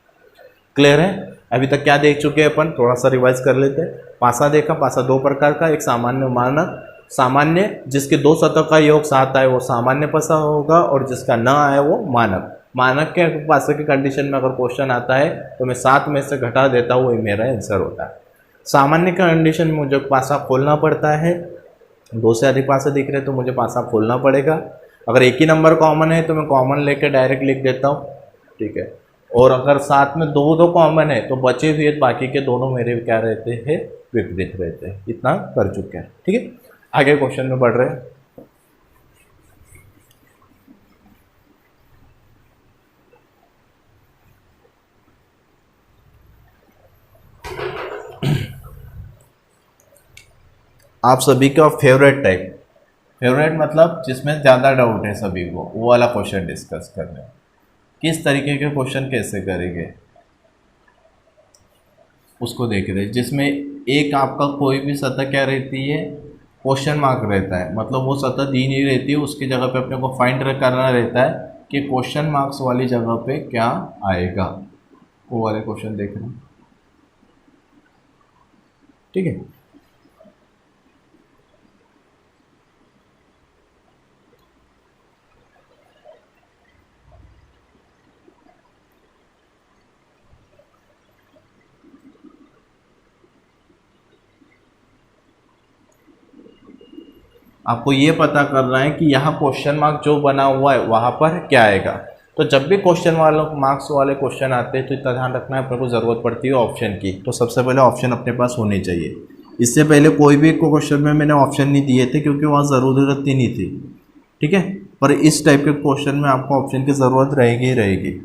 S1: क्लियर है, अभी तक क्या देख चुके हैं अपन, थोड़ा सा रिवाइज कर लेते हैं। पासा देखा, पासा दो प्रकार का, एक सामान्य मानक। सामान्य जिसके दो सतह का योग 7 आए वो सामान्य पासा होगा, और जिसका न आए वो मानक। मानक के पासे की कंडीशन में अगर क्वेश्चन आता है तो मैं 7 में से घटा देता हूँ, वही मेरा आंसर होता है। सामान्य कंडीशन में मुझे पासा खोलना पड़ता है, 2 से अधिक पासे दिख रहे तो मुझे पासा खोलना पड़ेगा। अगर एक ही नंबर कॉमन है तो मैं कॉमन लेके डायरेक्ट लिख देता हूँ, ठीक है। और अगर साथ में दो कॉमन है तो बचे हुए बाकी के दोनों मेरे क्या रहते हैं, विपरीत रहते हैं। इतना कर चुके हैं, ठीक है। आगे क्वेश्चन में बढ़ रहे हैं। आप सभी का फेवरेट टाइप, फेवरेट मतलब जिसमें ज़्यादा डाउट है सभी को, वो वाला क्वेश्चन डिस्कस करने। किस तरीके के क्वेश्चन कैसे करेंगे उसको देख रहे हैं, जिसमें एक आपका कोई भी सतह क्या रहती है, क्वेश्चन मार्क रहता है, मतलब वो सतह दी नहीं रहती है, उसकी जगह पे अपने को फाइंड करना रहता है कि क्वेश्चन मार्क्स वाली जगह पे क्या आएगा। वो वाले क्वेश्चन देख रहे हैं, ठीक है। आपको ये पता करना है कि यहाँ क्वेश्चन मार्क जो बना हुआ है वहाँ पर क्या आएगा। तो जब भी क्वेश्चन मार्क्स वाले क्वेश्चन आते हैं तो इतना ध्यान रखना है, अपने को ज़रूरत पड़ती है ऑप्शन की। तो सबसे पहले ऑप्शन अपने पास होने चाहिए। इससे पहले कोई भी क्वेश्चन में मैंने ऑप्शन नहीं दिए थे क्योंकि वहाँ ज़रूरत ही नहीं थी, ठीक है। पर इस टाइप के क्वेश्चन में आपको ऑप्शन की ज़रूरत रहेगी ही रहेगी।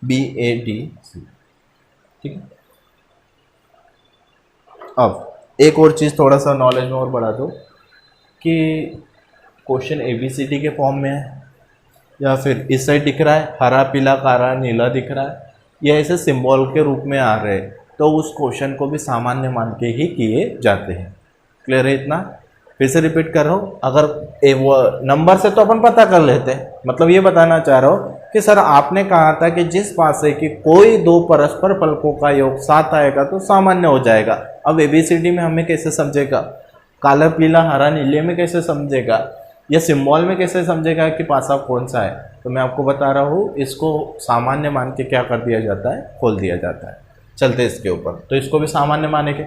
S1: BAD, ठीक है। अब एक और चीज़ थोड़ा सा नॉलेज में और बढ़ा दो कि क्वेश्चन ABCD के फॉर्म में है या फिर इस साइड दिख रहा है हरा पीला काला नीला दिख रहा है, या ऐसे सिंबल के रूप में आ रहे हैं, तो उस क्वेश्चन को भी सामान्य मान के ही किए जाते हैं। क्लियर है इतना? फिर से रिपीट कर रहा हूँ। अगर वो नंबर से तो अपन पता कर लेते हैं, मतलब ये बताना चाह रहा हूँ कि सर आपने कहा था कि जिस पासे की कोई दो परस्पर फलकों का योग 7 आएगा तो सामान्य हो जाएगा। अब ABCD में हमें कैसे समझेगा, काला पीला हरा नीले में कैसे समझेगा, या सिंबल में कैसे समझेगा कि पासा कौन सा है। तो मैं आपको बता रहा हूँ, इसको सामान्य मान के क्या कर दिया जाता है, खोल दिया जाता है। चलते इसके ऊपर, तो इसको भी सामान्य मानेंगे।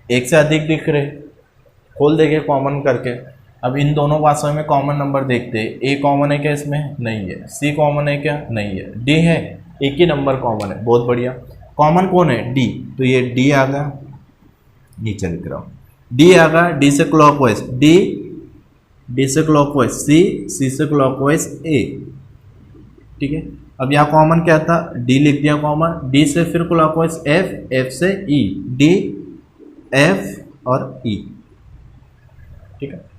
S1: एक से अधिक दिख रहे, खोल देंगे कॉमन करके। अब इन दोनों पासों में कॉमन नंबर देखते हैं। ए कॉमन है क्या इसमें? नहीं है। सी कॉमन है क्या? नहीं है। डी है, एक ही नंबर कॉमन है, बहुत बढ़िया। कॉमन कौन है? डी, तो ये डी आ गया, नीचे लिख रहा हूँ, डी आ गया। डी से क्लॉकवाइज डी, डी से क्लॉकवाइज सी, सी से क्लॉकवाइज ए, ठीक है। अब यहाँ कॉमन क्या था? डी लिख दिया कॉमन। डी से फिर क्लॉकवाइज एफ, एफ से ई, डी एफ और ई, ठीक है।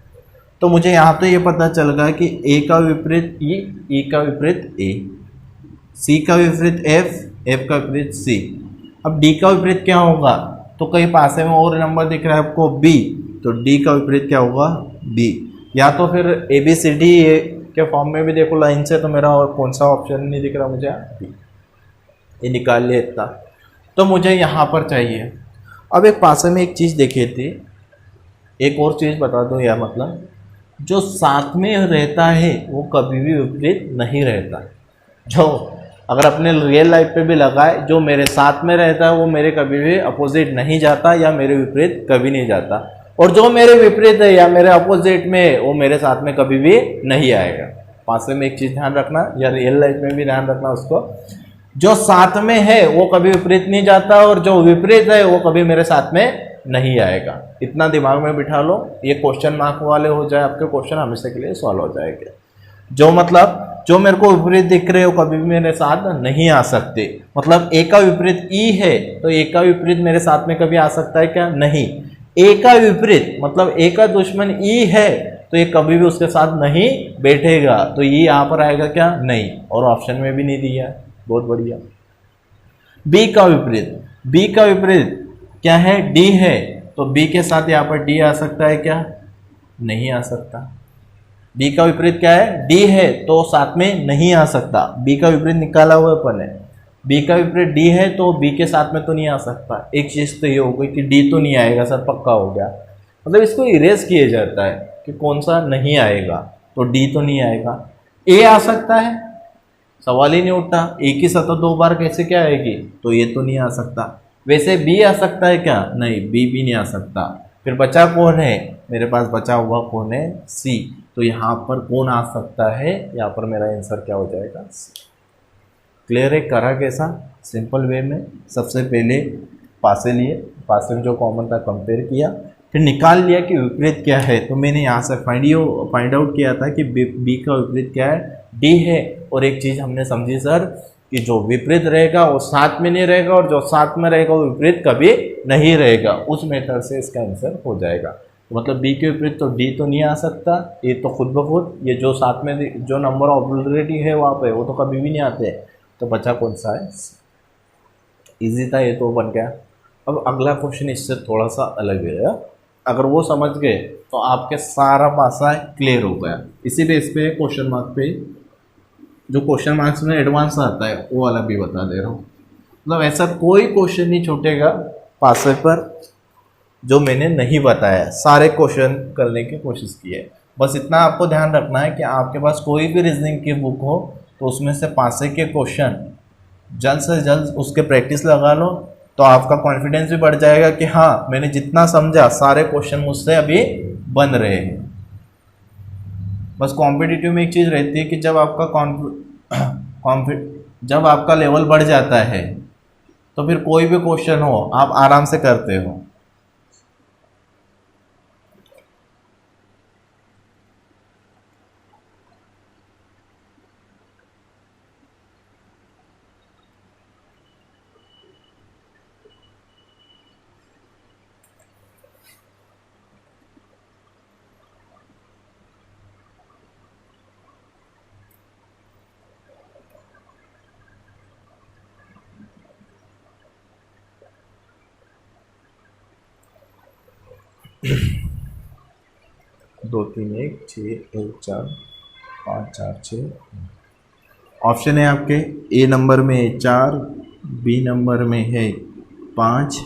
S1: तो मुझे यहाँ तो ये पता चल गया कि ए का विपरीत ई का विपरीत ए, सी का विपरीत एफ, एफ का विपरीत सी। अब डी का विपरीत क्या होगा? तो कहीं पासे में और नंबर दिख रहा है आपको बी, तो डी का विपरीत क्या होगा? बी। या तो फिर ABCD के फॉर्म में भी देखो लाइन से, तो मेरा और कौन सा ऑप्शन नहीं दिख रहा मुझे? बी। ये निकाल लिया इतना। तो मुझे यहाँ पर चाहिए। अब एक पासे में एक चीज़ देखी थी, एक और चीज़ बता दो, या मतलब जो साथ में रहता है वो कभी भी विपरीत नहीं रहता। जो अगर अपने रियल लाइफ पे भी लगाए, जो मेरे साथ में रहता है वो मेरे कभी भी अपोजिट नहीं जाता या मेरे विपरीत कभी नहीं जाता, और जो मेरे विपरीत है या मेरे अपोजिट में है वो मेरे साथ में कभी भी नहीं आएगा। पासे में एक चीज़ ध्यान रखना, या रियल लाइफ में भी ध्यान रखना उसको, जो साथ में है वो कभी विपरीत नहीं जाता और जो विपरीत है वो कभी मेरे साथ में नहीं आएगा। इतना दिमाग में बिठा लो, ये क्वेश्चन मार्क वाले हो जाए आपके, क्वेश्चन हमेशा के लिए सॉल्व हो जाएंगे। जो मतलब जो मेरे को विपरीत दिख रहे हो कभी भी मेरे साथ नहीं आ सकते। मतलब ए का विपरीत ई है तो ए का विपरीत मेरे साथ में कभी आ सकता है क्या? नहीं। ए का विपरीत मतलब ए का दुश्मन ई है तो ये कभी भी उसके साथ नहीं बैठेगा, तो ये यहाँ पर आएगा क्या? नहीं। और ऑप्शन में भी नहीं दिया, बहुत बढ़िया। बी का विपरीत, बी का विपरीत क्या है? डी है, तो बी के साथ यहाँ पर डी आ सकता है क्या? नहीं आ सकता। बी का विपरीत क्या है, डी है तो साथ में नहीं आ सकता, बी का विपरीत निकाला हुआ अपन है, बी का विपरीत डी है तो बी के साथ में तो नहीं आ सकता। एक चीज़ तो ये हो गई कि डी तो नहीं आएगा सर, पक्का हो गया, मतलब इसको इरेज किया जाता है कि कौन सा नहीं आएगा, तो डी तो नहीं आएगा। ए आ सकता है, सवाल ही नहीं उठता, ए की सतह 2 बार कैसे क्या आएगी, तो ये तो नहीं आ सकता। वैसे बी आ सकता है क्या, नहीं, बी भी नहीं आ सकता। फिर बचा कौन है, मेरे पास बचा हुआ कौन है, सी, तो यहाँ पर कौन आ सकता है, यहाँ पर मेरा आंसर क्या हो जाएगा, सी। क्लियर है, करा कैसा, सिंपल वे में, सबसे पहले पासे लिए, पासे में जो कॉमन था कंपेयर किया, फिर निकाल लिया कि विपरीत क्या है, तो मैंने यहाँ से फाइंड आउट किया था कि बी का विपरीत क्या है, डी है। और एक चीज़ हमने समझी सर कि जो विपरीत रहेगा वो साथ में नहीं रहेगा, और जो साथ में रहेगा वो विपरीत कभी नहीं रहेगा, उस मेथड से इसका आंसर हो जाएगा। तो मतलब बी के विपरीत तो डी तो नहीं आ सकता, ये तो खुद ब खुद, ये जो साथ में जो नंबर ऑलरेडी है वहाँ पे वो तो कभी भी नहीं आते, तो बचा कौन सा है, इजी था ये तो बन गया। अब अगला क्वेश्चन इससे थोड़ा सा अलग है, अगर वो समझ गए तो आपके सारा पासा क्लियर हो गया। इसी बेस पे क्वेश्चन मार्क पे, जो क्वेश्चन मार्क्स में एडवांस आता है वो वाला भी बता दे रहा हूँ, मतलब ऐसा कोई क्वेश्चन नहीं छूटेगा पासे पर जो मैंने नहीं बताया, सारे क्वेश्चन करने की कोशिश की है। बस इतना आपको ध्यान रखना है कि आपके पास कोई भी रीजनिंग की बुक हो तो उसमें से पासे के क्वेश्चन जल्द से जल्द उसके प्रैक्टिस लगा लो, तो आपका कॉन्फिडेंस भी बढ़ जाएगा कि हाँ मैंने जितना समझा सारे क्वेश्चन मुझसे अभी बन रहे हैं। बस कॉम्पिटिटिव में एक चीज़ रहती है कि जब आपका लेवल बढ़ जाता है तो फिर कोई भी क्वेश्चन हो आप आराम से करते हो। दो तीन एक 6 1 4 5 4 6 ऑप्शन है आपके, ए नंबर में 4, बी नंबर में है 5,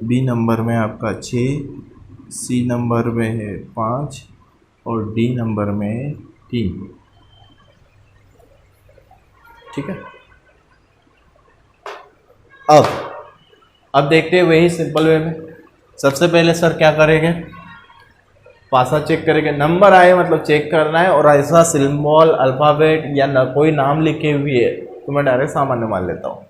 S1: बी नंबर में आपका 6, सी नंबर में है 5 और डी नंबर में 3। ठीक है, अब देखते हैं वही सिंपल वे में। सबसे पहले सर क्या करेंगे, पासा चेक करेंगे, नंबर आए मतलब चेक करना है, और ऐसा सिंबल अल्फ़ाबेट या कोई नाम लिखे हुए है तो मैं डायरेक्ट सामान्य मान लेता हूँ।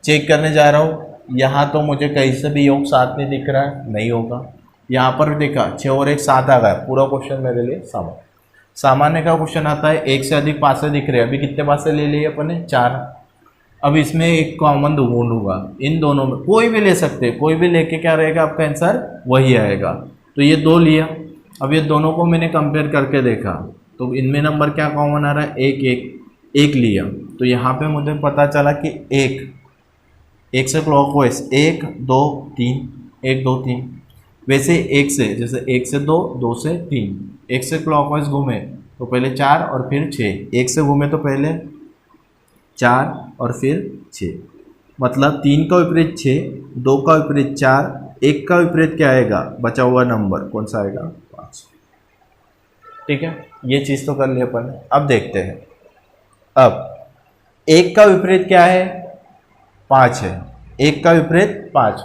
S1: चेक करने जा रहा हूँ, यहाँ तो मुझे कहीं से भी योग 7 नहीं दिख रहा है, नहीं होगा। यहाँ पर देखा 6 और 1 7 आ गया, पूरा क्वेश्चन मेरे लिए सामान्य का क्वेश्चन आता है, एक से अधिक पासे दिख रहे हैं, अभी कितने पासे ले लिए अपन ने, 4। अब इसमें एक कॉमन ढूंढूंगा, इन दोनों में कोई भी ले सकते हैं, कोई भी लेके क्या रहेगा आपका आंसर वही आएगा। तो ये 2 लिया, अब ये दोनों को मैंने कंपेयर करके देखा तो इनमें नंबर क्या कॉमन आ रहा है, 1 लिया, तो यहाँ पे मुझे पता चला कि 1 से क्लॉकवाइज 1 2 3 1 2 3, वैसे 1 से जैसे 1 से 2 2 से 3, 1 से क्लॉकवाइज घूमे तो पहले 4 और फिर 6, 1 से घूमे तो पहले 4 और फिर 6, मतलब 3 का विपरीत 6, 2 का विपरीत 4, 1 का विपरीत क्या आएगा, बचा हुआ नंबर कौन सा आएगा, 5। ठीक है, ये चीज़ तो कर लिया अपन ने। अब देखते हैं, अब 1 का विपरीत क्या है, 5 है, 1 का विपरीत 5,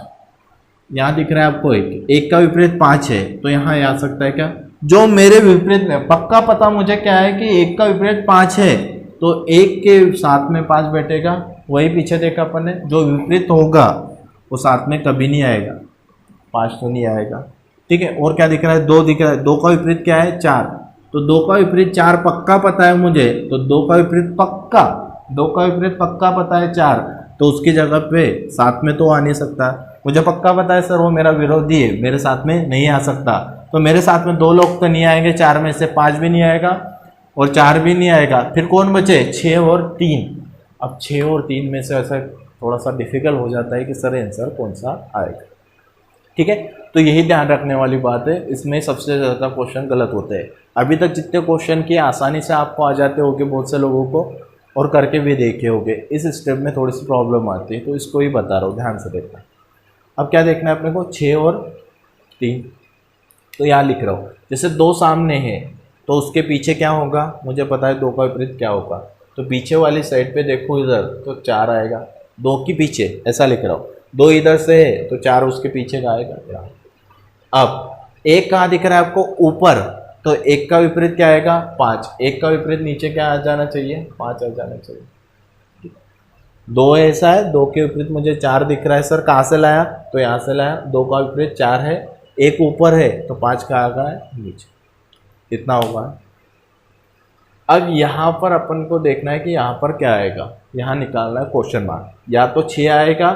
S1: यहाँ दिख रहा है आपको 1 का विपरीत 5 है, तो यहाँ आ सकता है क्या, जो मेरे विपरीत में पक्का पता मुझे क्या है कि 1 का विपरीत 5 है, तो 1 के साथ में 5 बैठेगा, वही पीछे देखा अपन ने, जो विपरीत होगा वो साथ में कभी नहीं आएगा, 5 तो नहीं आएगा। ठीक है, और क्या दिख रहा है, 2 दिख रहा है, 2 का विपरीत क्या है, 4, तो 2 का विपरीत 4 पक्का पता है मुझे, तो 2 का विपरीत पक्का पता है 4, तो उसकी जगह पे साथ में तो आ नहीं सकता, मुझे पक्का पता है सर वो मेरा विरोधी है, मेरे साथ में नहीं आ सकता, तो मेरे साथ में 2 लोग तो नहीं आएंगे, 4 में से 5 भी नहीं आएगा और 4 भी नहीं आएगा, फिर कौन बचे, 6 और 3। अब 6 और 3 में से ऐसा थोड़ा सा डिफिकल्ट हो जाता है कि सर आंसर कौन सा आएगा। ठीक है, तो यही ध्यान रखने वाली बात है, इसमें सबसे ज़्यादा क्वेश्चन गलत होते हैं। अभी तक जितने क्वेश्चन किए आसानी से आपको आ जाते होंगे बहुत से लोगों को, और करके भी देखे होंगे। इस स्टेप में थोड़ी सी प्रॉब्लम आती है, तो इसको ही बता रहा हूँ, ध्यान से देखना। अब क्या देखना है अपने को, 6 और 3। तो यहाँ लिख रहा हूँ, जैसे 2 सामने हैं तो उसके पीछे क्या होगा, मुझे पता है 2 का विपरीत क्या होगा, तो पीछे वाली साइड पे देखो इधर तो 4 आएगा, 2 के पीछे, ऐसा लिख रहा हूँ। 2 इधर से है तो 4 उसके पीछे का आएगा। अब 1 कहाँ दिख रहा है आपको, ऊपर, तो 1 का विपरीत क्या आएगा, 5। 1 का विपरीत नीचे क्या आ जाना चाहिए, 5 आ जाना चाहिए। 2 ऐसा है, 2 के विपरीत मुझे 4 दिख रहा है सर, कहाँ से लाया, तो यहाँ से लाया। 2 का विपरीत 4 है, 1 ऊपर है तो 5 का आ गया है नीचे, इतना होगा। अब यहाँ पर अपन को देखना है कि यहाँ पर क्या आएगा, यहाँ निकालना है क्वेश्चन मार्क, या तो 6 आएगा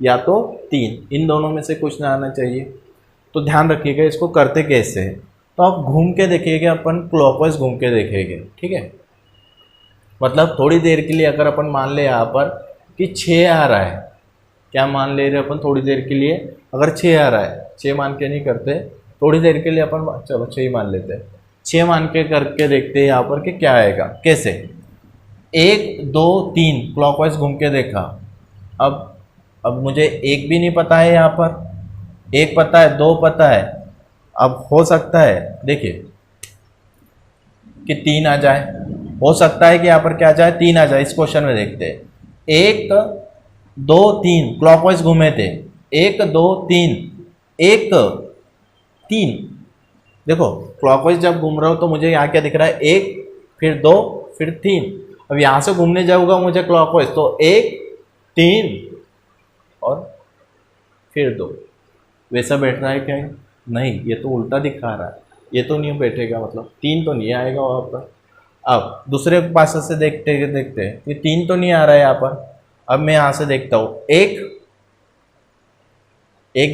S1: या तो 3, इन दोनों में से कुछ ना आना चाहिए। तो ध्यान रखिएगा इसको करते कैसे है, तो आप घूम के देखेंगे, अपन क्लॉकवाइज घूम के देखेंगे, ठीक है। मतलब थोड़ी देर के लिए अगर अपन मान ले यहाँ पर कि 6 आ रहा है, क्या मान ले रहे अपन थोड़ी देर के लिए, अगर 6 आ रहा है, 6 मान के नहीं करते, थोड़ी देर के लिए अपन चलो 6 ही मान लेते हैं, 6 मान के करके देखते हैं यहाँ पर कि क्या आएगा, कैसे। 1 2 3 क्लॉकवाइज घूम के देखा। अब मुझे 1 भी नहीं पता है, यहाँ पर 1 पता है, 2 पता है। अब हो सकता है देखिए कि 3 आ जाए, हो सकता है कि यहाँ पर क्या आ जाए, 3 आ जाए। इस क्वेश्चन में देखते हैं, 1 2 3 क्लॉकवाइज घूमे थे, 1 2 3 1 3, देखो क्लॉकवाइज जब घूम रहा हो तो मुझे यहाँ क्या दिख रहा है, 1 फिर 2 फिर 3। अब यहाँ से घूमने जाऊँगा मुझे क्लॉकवाइज, तो 1 3 और फिर 2, वैसा बैठ रहा है क्या है? नहीं, ये तो उल्टा दिखा रहा है, ये तो नहीं बैठेगा, मतलब 3 तो नहीं आएगा वहाँ पर। अब दूसरे पास से देखते हैं, ये 3 तो नहीं आ रहा है यहाँ पर। अब मैं यहाँ से देखता हूँ, 1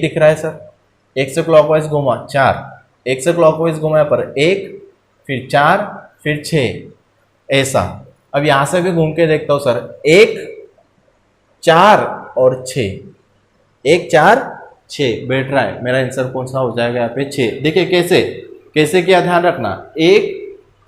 S1: दिख रहा है सर, 1 से क्लॉकवाइज घुमा 4, 1 से क्लॉकवाइज घुमा यहाँ पर 1 फिर 4 फिर 6, ऐसा। अब यहाँ से भी घूम के देखता हूँ सर, 1 4 और 6, 1 4 6 बैठ रहा है, मेरा आंसर कौन सा हो जाएगा यहाँ पे, 6। देखिए कैसे किया, ध्यान रखना, 1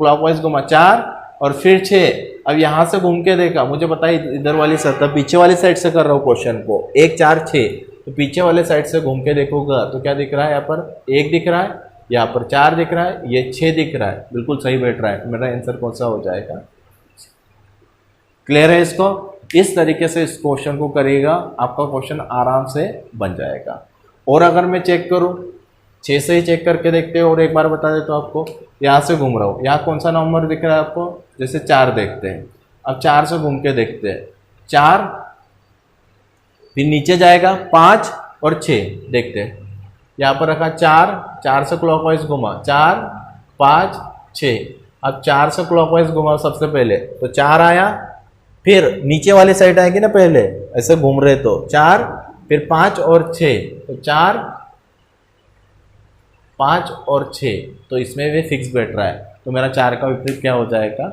S1: क्लॉकवाइज घुमा 4 और फिर 6। अब यहाँ से घूम के देखा, मुझे पता है इधर वाली सतह, पीछे वाली साइड से कर रहा हूँ क्वेश्चन को, 1 4 6, तो पीछे वाले साइड से घूम के देखूंगा तो क्या दिख रहा है, यहाँ पर 1 दिख रहा है, यहाँ पर 4 दिख रहा है, ये 6 दिख रहा है, बिल्कुल सही बैठ रहा है, मेरा आंसर कौन सा हो जाएगा। क्लियर है इसको, इस तरीके से इस क्वेश्चन को करिएगा, आपका क्वेश्चन आराम से बन जाएगा। और अगर मैं चेक करूँ, 6 से ही चेक करके देखते हो, और एक बार बता देता हूँ आपको, यहाँ से घूम रहा हूँ, यहाँ कौन सा नंबर दिख रहा है आपको, जैसे 4 देखते हैं। अब 4 से घूम के देखते हैं, 4 फिर नीचे जाएगा 5 और 6 देखते हैं, यहाँ पर रखा 4 से क्लॉकवाइज घुमा 4 5 6। अब 4 से क्लॉकवाइज घुमा सबसे पहले, तो 4 आया, फिर नीचे वाली साइड आएगी ना, पहले ऐसे घूम रहे तो 4 फिर 5 और 6, तो 4 5 और 6, तो इसमें भी फिक्स बैठ रहा है, तो मेरा 4 का विपरीत क्या हो जाएगा।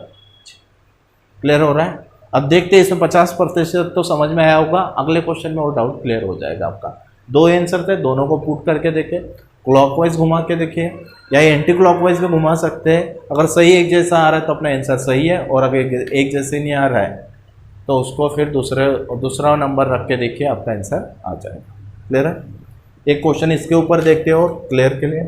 S1: क्लियर हो रहा है। अब देखते हैं, इसमें 50% तो समझ में आया होगा, अगले क्वेश्चन में और डाउट क्लियर हो जाएगा आपका। 2 आंसर थे, दोनों को पुट करके देखें, क्लॉकवाइज घुमा के देखिए या एंटी क्लॉकवाइज में घुमा सकते हैं। अगर सही एक जैसा आ रहा है तो अपना आंसर सही है, और अगर एक जैसे नहीं आ रहा है तो उसको फिर दूसरा नंबर रख के देखिए, आपका आंसर आ जाएगा। क्लियर है। एक क्वेश्चन इसके ऊपर देखते हो क्लियर के लिए।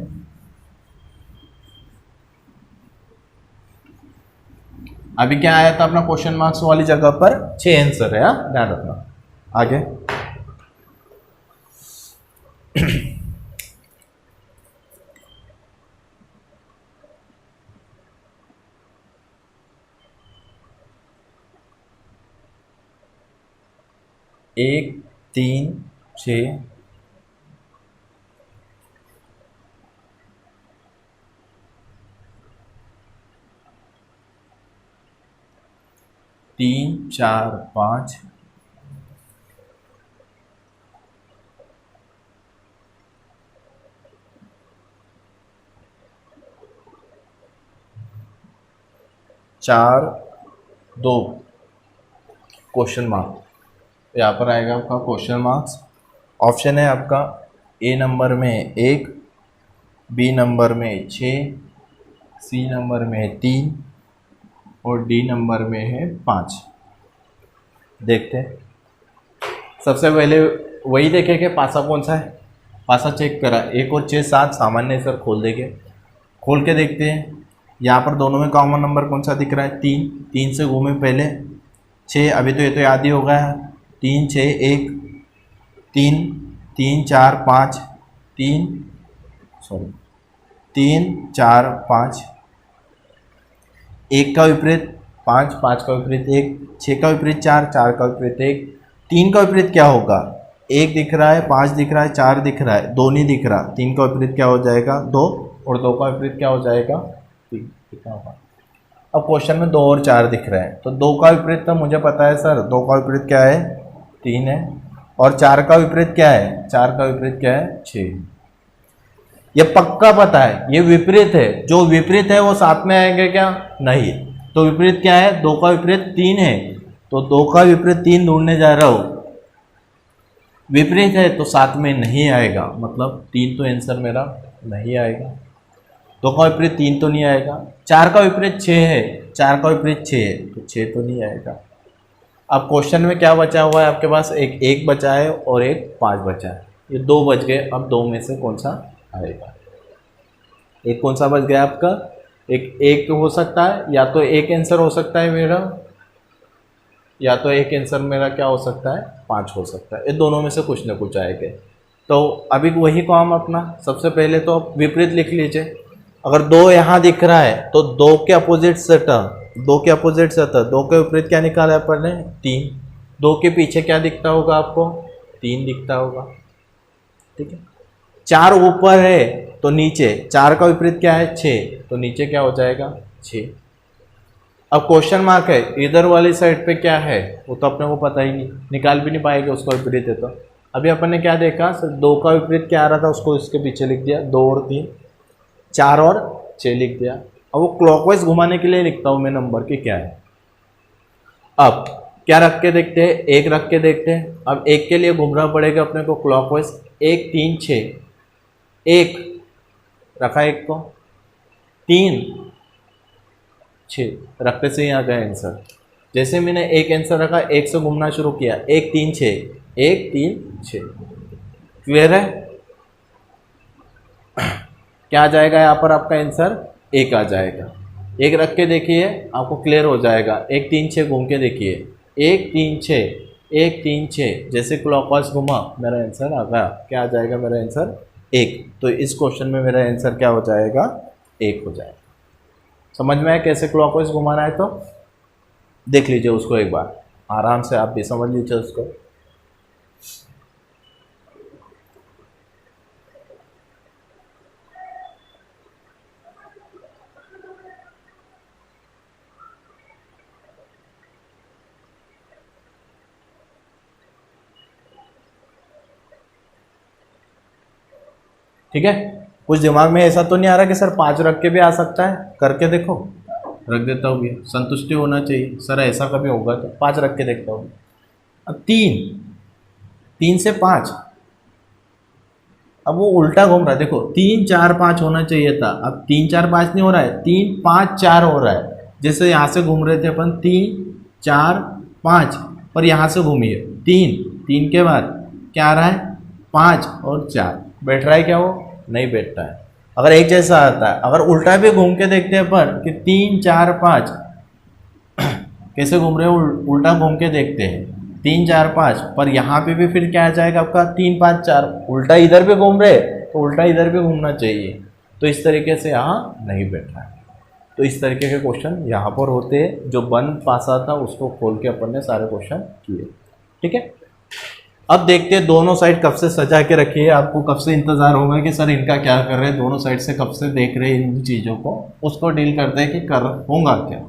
S1: अभी क्या आया था अपना क्वेश्चन मार्क्स वाली जगह पर 6 आंसर है, ध्यान रखना। आगे एक 3 6 3 4 5 4 2 क्वेश्चन मार्क, यहाँ पर आएगा आपका क्वेश्चन मार्क्स। ऑप्शन है आपका ए नंबर में 1, बी नंबर में 6, सी नंबर में 3 और डी नंबर में है 5। देखते हैं, सबसे पहले वही देखें कि पासा कौन सा है। पासा चेक करा, 1 और 6 7 सामान्य सर खोल देंगे, खोल के देखते हैं यहाँ पर दोनों में कॉमन नंबर कौन सा दिख रहा है, 3। 3 से घूमे पहले 6, अभी तो ये तो याद ही हो गया है, 3 6 1 3 3 4 5 3 4 5, 1 का विपरीत 5, 5 का विपरीत 1, 6 का विपरीत 4, 4 का विपरीत 1, 3 का विपरीत क्या होगा, 1 दिख रहा है, 5 दिख रहा है, 4 दिख रहा है, 2 नहीं दिख रहा, 3 का विपरीत क्या हो जाएगा 2, और 2 का विपरीत क्या हो जाएगा 3। कितना होगा, अब क्वेश्चन में 2 और 4 दिख रहे हैं, तो 2 का विपरीत तो मुझे पता है सर, 2 का विपरीत क्या है 3 है, और 4 का विपरीत क्या है, 4 का विपरीत क्या है 6। ये पक्का पता है, ये विपरीत है, जो विपरीत है वो साथ में आएंगे क्या, नहीं। तो विपरीत क्या है, 2 का विपरीत 3 है, तो 2 का विपरीत 3 ढूंढने जा रहा हूँ, विपरीत है तो साथ में नहीं आएगा, मतलब 3 तो आंसर मेरा नहीं आएगा। 2 का विपरीत 3 तो नहीं आएगा, 4 का विपरीत 6 है, 4 का विपरीत 6 है, तो 6 तो नहीं आएगा। अब क्वेश्चन में क्या बचा हुआ है आपके पास, एक 1 बचा है और एक 5 बचा है, ये 2 बच गए। अब 2 में से कौन सा आएगा, एक कौन सा बच गया आपका, एक हो सकता है, या तो एक आंसर हो सकता है मेरा, या तो एक आंसर मेरा क्या हो सकता है 5 हो सकता है, ये दोनों में से कुछ ना कुछ आएगा। तो अभी वही काम अपना, सबसे पहले तो आप विपरीत लिख लीजिए। अगर 2 यहाँ दिख रहा है तो 2 के अपोजिट से टर्म, 2 के अपोजिट से था, 2 के विपरीत क्या निकाला है अपन ने 3, 2 के पीछे क्या दिखता होगा आपको 3 दिखता होगा, ठीक है। 4 ऊपर है तो नीचे 4 का विपरीत क्या है 6, तो नीचे क्या हो जाएगा 6। अब क्वेश्चन मार्क है, इधर वाली साइड पे क्या है वो तो अपने को पता ही नहीं, निकाल भी नहीं पाएंगे उसका विपरीत है। तो अभी अपन ने क्या देखा, 2 का विपरीत क्या आ रहा था उसको इसके पीछे लिख दिया, 2 और 3, 4 और 6 लिख दिया। अब वो क्लॉकवाइज घुमाने के लिए लिखता हूँ मैं नंबर की क्या है। अब क्या रख के देखते हैं, 1 रख के देखते हैं। अब 1 के लिए घूमना पड़ेगा अपने को क्लॉकवाइज, 1 3 6, 1 रखा 1 को, 3 6 रखते से ही आ गया आंसर। जैसे मैंने एक आंसर रखा, 1 से घूमना शुरू किया, 1 3 6, 1 3 6, क्लियर है। क्या आ जाएगा यहाँ पर आपका आंसर 1 आ जाएगा। 1 रख के देखिए आपको क्लियर हो जाएगा, 1 3 6 घूम के देखिए, 1 3 6, 1 3 6, जैसे क्लॉकवाइज घुमा मेरा आंसर आ गया, क्या आ जाएगा मेरा आंसर 1। तो इस क्वेश्चन में मेरा आंसर क्या हो जाएगा 1 हो जाएगा। समझ में आया कैसे क्लॉकवाइज घुमाना है, तो देख लीजिए उसको एक बार आराम से, आप भी समझ लीजिए उसको। ठीक है, कुछ दिमाग में ऐसा तो नहीं आ रहा कि सर 5 रख के भी आ सकता है, करके देखो। रख देता हूँ भैया, संतुष्टि होना चाहिए सर, ऐसा कभी होगा तो 5 रख के देखता हूँ। अब 3 से 5, अब वो उल्टा घूम रहा है, देखो 3 4 5 होना चाहिए था, अब 3 4 5 नहीं हो रहा है, 3 5 4 हो रहा है। जैसे यहाँ से घूम रहे थे अपन 3 4 5, पर यहाँ से घूमिए 3 के बाद क्या आ रहा है 5 और 4, बैठ रहा है क्या, वो नहीं बैठता है। अगर एक जैसा आता है, अगर उल्टा भी घूम के देखते हैं पर कि 3 4 5 कैसे घूम रहे हो, उल्टा घूम के देखते हैं 3 4 5, पर यहाँ पे भी फिर क्या आ जाएगा आपका 3 5 4, उल्टा इधर भी घूम रहे तो उल्टा इधर भी घूमना चाहिए, तो इस तरीके से यहाँ नहीं बैठ रहा है। तो इस तरीके के क्वेश्चन यहाँ पर होते हैं, जो बंद पासा था उसको खोल के अपन ने सारे क्वेश्चन किए। ठीक है, अब देखते हैं दोनों साइड कब से सजा के रखी है, आपको कब से इंतज़ार होगा कि सर इनका क्या कर रहे हैं, दोनों साइड से कब से देख रहे हैं इन चीज़ों को, उसको डील करते हैं कि कर होगा क्या।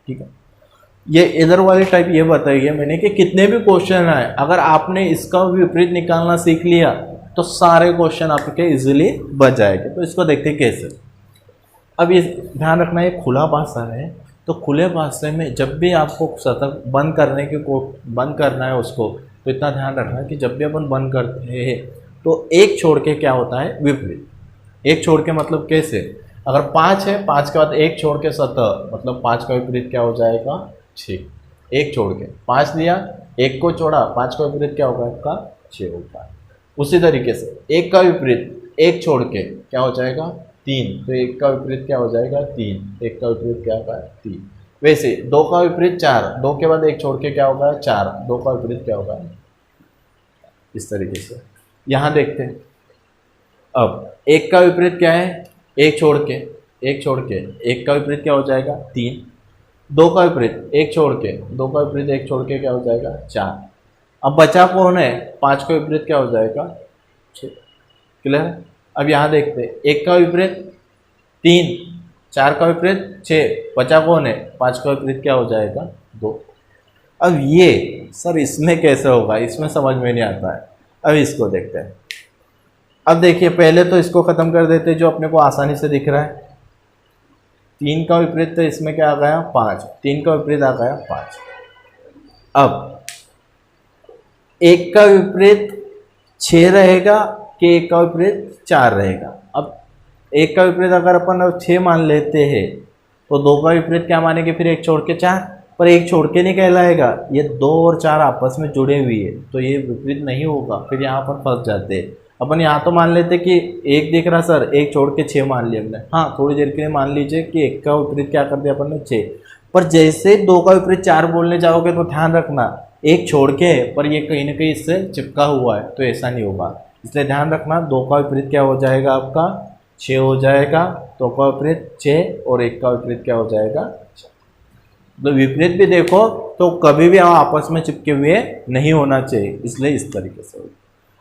S1: ठीक है, ये इधर वाली टाइप ये बताइए मैंने कि कितने भी क्वेश्चन आए, अगर आपने इसका विपरीत निकालना सीख लिया तो सारे क्वेश्चन आपके इजीली बच जाएंगे। तो इसको देखते हैं कैसे। अब ये ध्यान रखना, ये खुला पासा है, तो खुले पासे में जब भी आपको शतक बंद करने की बंद करना है उसको, तो इतना ध्यान रखना कि जब भी अपन बंद करते हैं तो एक छोड़ के क्या होता है, विपरीत। एक छोड़ के मतलब कैसे, अगर 5 है, 5 के बाद एक छोड़ के 7, मतलब 5 का विपरीत क्या हो जाएगा, 6। एक छोड़ के 5 लिया, एक को छोड़ा, 5 का विपरीत क्या होगा आपका, 6 होगा। उसी तरीके से एक का विपरीत एक छोड़ के क्या हो जाएगा, 3, तो एक का विपरीत क्या हो जाएगा, 3, एक का विपरीत क्या होगा, 3। वैसे 2 का विपरीत 4, 2 के बाद एक छोड़ के क्या होगा, 4, 2 का विपरीत क्या होगा। इस तरीके से यहाँ देखते हैं। अब एक का विपरीत क्या है, एक छोड़ के एक का विपरीत क्या हो जाएगा, 3। 2 का विपरीत एक छोड़ के, 2 का विपरीत एक छोड़ के क्या हो जाएगा, 4। अब बचा कौन है, 5 का विपरीत क्या हो जाएगा, 6। क्लियर है। अब यहाँ देखते हैं, एक का विपरीत 3, 4 का विपरीत 6, बचा कौन है, 5 का विपरीत क्या हो जाएगा, 2। अब ये सर इसमें कैसे होगा, इसमें समझ में नहीं आता है। अब इसको देखते हैं। अब देखिए पहले तो इसको ख़त्म कर देते जो अपने को आसानी से दिख रहा है। 3 का विपरीत तो इसमें क्या आ गया, 5, 3 का विपरीत आ गया 5। अब एक का विपरीत 6 रहेगा कि एक का विपरीत 4 रहेगा। अब एक का विपरीत अगर अपन 6 मान लेते हैं तो 2 का विपरीत क्या मानेंगे, फिर एक छोड़ के 4, पर एक छोड़ के नहीं कहलाएगा, ये 2 और 4 आपस में जुड़े हुए है तो ये विपरीत नहीं होगा, फिर यहाँ पर फंस जाते हैं। अपन यहाँ तो मान लेते कि एक दिख रहा सर, एक छोड़ के 6 मान लिया हमने। हाँ थोड़ी देर के लिए मान लीजिए कि एक का विपरीत क्या कर दिया अपन ने, 6, पर जैसे 2 का विपरीत 4 बोलने जाओगे तो ध्यान रखना एक छोड़ के है, पर ये कहीं ना कहीं इससे चिपका हुआ है, तो ऐसा नहीं होगा। इसलिए ध्यान रखना 2 का विपरीत क्या हो जाएगा आपका, 6 हो जाएगा, 2 का विपरीत 6 और 1 का विपरीत क्या हो जाएगा, 4। तो विपरीत भी देखो तो कभी भी आपस में चिपके हुए नहीं होना चाहिए, इसलिए इस तरीके से होगा।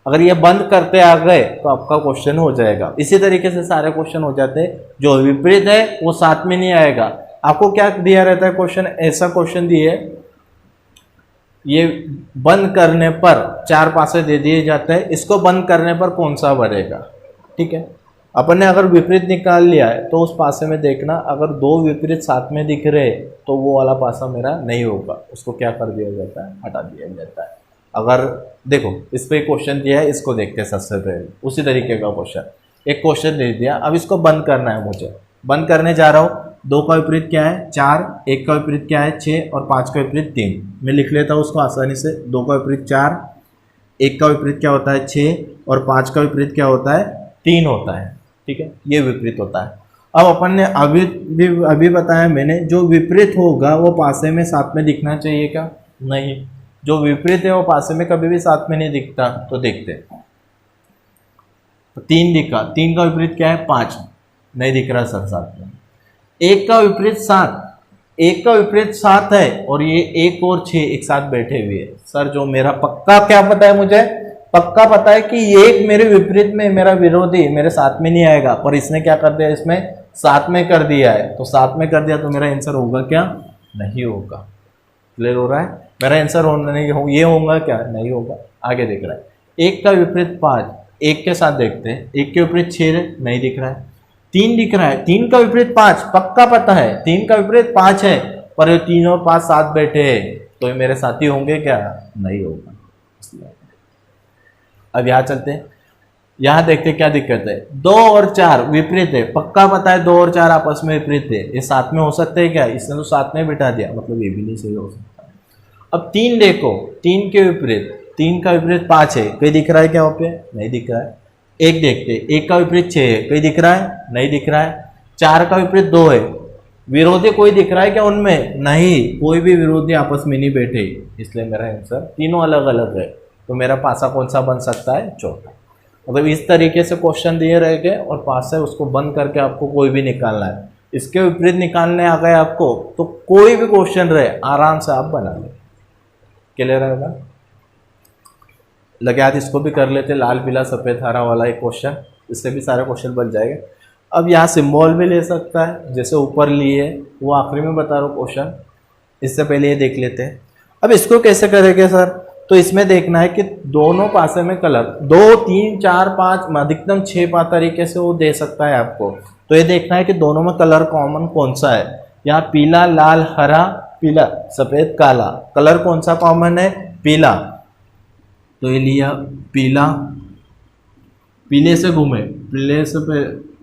S1: अगर ये बंद करते आ गए तो आपका क्वेश्चन हो जाएगा। इसी तरीके से सारे क्वेश्चन हो जाते हैं। जो विपरीत है वो साथ में नहीं आएगा। आपको क्या दिया रहता है क्वेश्चन, ऐसा क्वेश्चन दिए, ये बंद करने पर 4 पासे दे दिए जाते हैं, इसको बंद करने पर कौन सा बढ़ेगा, ठीक है। अपन ने अगर विपरीत निकाल लिया है तो उस पासे में देखना, अगर 2 विपरीत साथ में दिख रहे तो वो वाला पासा मेरा नहीं होगा, उसको क्या कर दिया जाता है, हटा दिया जाता है। अगर देखो इस पे क्वेश्चन दिया है, इसको देखते हैं सबसे पहले। उसी तरीके का क्वेश्चन, एक क्वेश्चन दे दिया, अब इसको बंद करना है मुझे, बंद करने जा रहा हूँ। 2 का विपरीत क्या है, 4, 1 का विपरीत क्या है, 6 और 5 का विपरीत 3। मैं लिख लेता हूँ उसको आसानी से। 2 का विपरीत 4, 1 का विपरीत क्या होता है 6 और 5 का विपरीत क्या होता है 3 होता है, ठीक है। ये विपरीत होता है। अब अपन ने अभी बताया मैंने, जो विपरीत होगा वो पासे में साथ में दिखना चाहिए क्या, नहीं। जो विपरीत है वो पासे में कभी भी साथ में नहीं दिखता। तो देखते हैं, तो 3 दिखा, 3 का विपरीत क्या है 5, नहीं दिख रहा सर साथ में। 1 का विपरीत 7, 1 का विपरीत 7 है और ये 1 और 6 एक साथ बैठे हुए हैं। सर जो मेरा पक्का क्या पता है, मुझे पक्का पता है कि ये एक मेरे विपरीत में मेरा विरोधी मेरे साथ में नहीं आएगा, पर इसने क्या कर दिया, इसमें साथ में कर दिया है। तो साथ में कर दिया तो मेरा आंसर होगा क्या, नहीं होगा। क्लियर हो रहा है, मेरा आंसर होना नहीं हो, ये होगा क्या, नहीं होगा। आगे देख रहा है, 1 का विपरीत 5, 1 के साथ देखते हैं, 1 के विपरीत 6 नहीं दिख रहा है, 3 दिख रहा है, 3 का विपरीत 5 पक्का पता है, 3 का विपरीत 5 है, पर ये 3 और 5 साथ बैठे हैं तो ये मेरे साथी होंगे क्या, नहीं होगा। अब यहाँ चलते हैं, यहाँ देखते हैं क्या दिक्कत है। 2 और 4 विपरीत है, पक्का पता है 2 और 4 आपस में विपरीत है, ये साथ में हो सकते हैं क्या, इसने तो साथ में बिठा दिया, मतलब ये भी नहीं सही हो सकता। अब 3 देखो, 3 के विपरीत, 3 का विपरीत 5 है, कहीं दिख रहा है क्या वहाँ पे, नहीं दिख रहा है। 1 देखते, 1 का विपरीत 6 है, कहीं दिख रहा है, नहीं दिख रहा है। 4 का विपरीत 2 है, विरोधी कोई दिख रहा है क्या उनमें, नहीं, कोई भी विरोधी आपस में नहीं बैठे, इसलिए मेरा आंसर तीनों अलग अलग है। तो मेरा पासा कौन सा बन सकता है, चौथा। मतलब इस तरीके से क्वेश्चन दिए रहेंगे और पासा उसको बंद करके आपको कोई भी निकालना है। इसके विपरीत निकालने आ गए आपको तो कोई भी क्वेश्चन रहे आराम से आप बना लें। क्लियर रहेगा, लगे हाथ इसको भी कर लेते, लाल पीला सफ़ेद हरा वाला एक क्वेश्चन, इससे भी सारे क्वेश्चन बन जाएंगे। अब यहाँ सिंबल भी ले सकता है, जैसे ऊपर लिए वो आखिरी में बता रहा हूँ क्वेश्चन, इससे पहले ये देख लेते हैं। अब इसको कैसे करेंगे सर, तो इसमें देखना है कि दोनों पासे में कलर 2, 3, 4, 5 अधिकतम 6 तरीके से वो दे सकता है आपको। तो ये देखना है कि दोनों में कलर कॉमन कौन सा है। यहाँ पीला, लाल, हरा, पीला, सफ़ेद, काला, कलर कौन सा कॉमन है, पीला। तो ये लिया पीला, पीले से घूमे, पीले से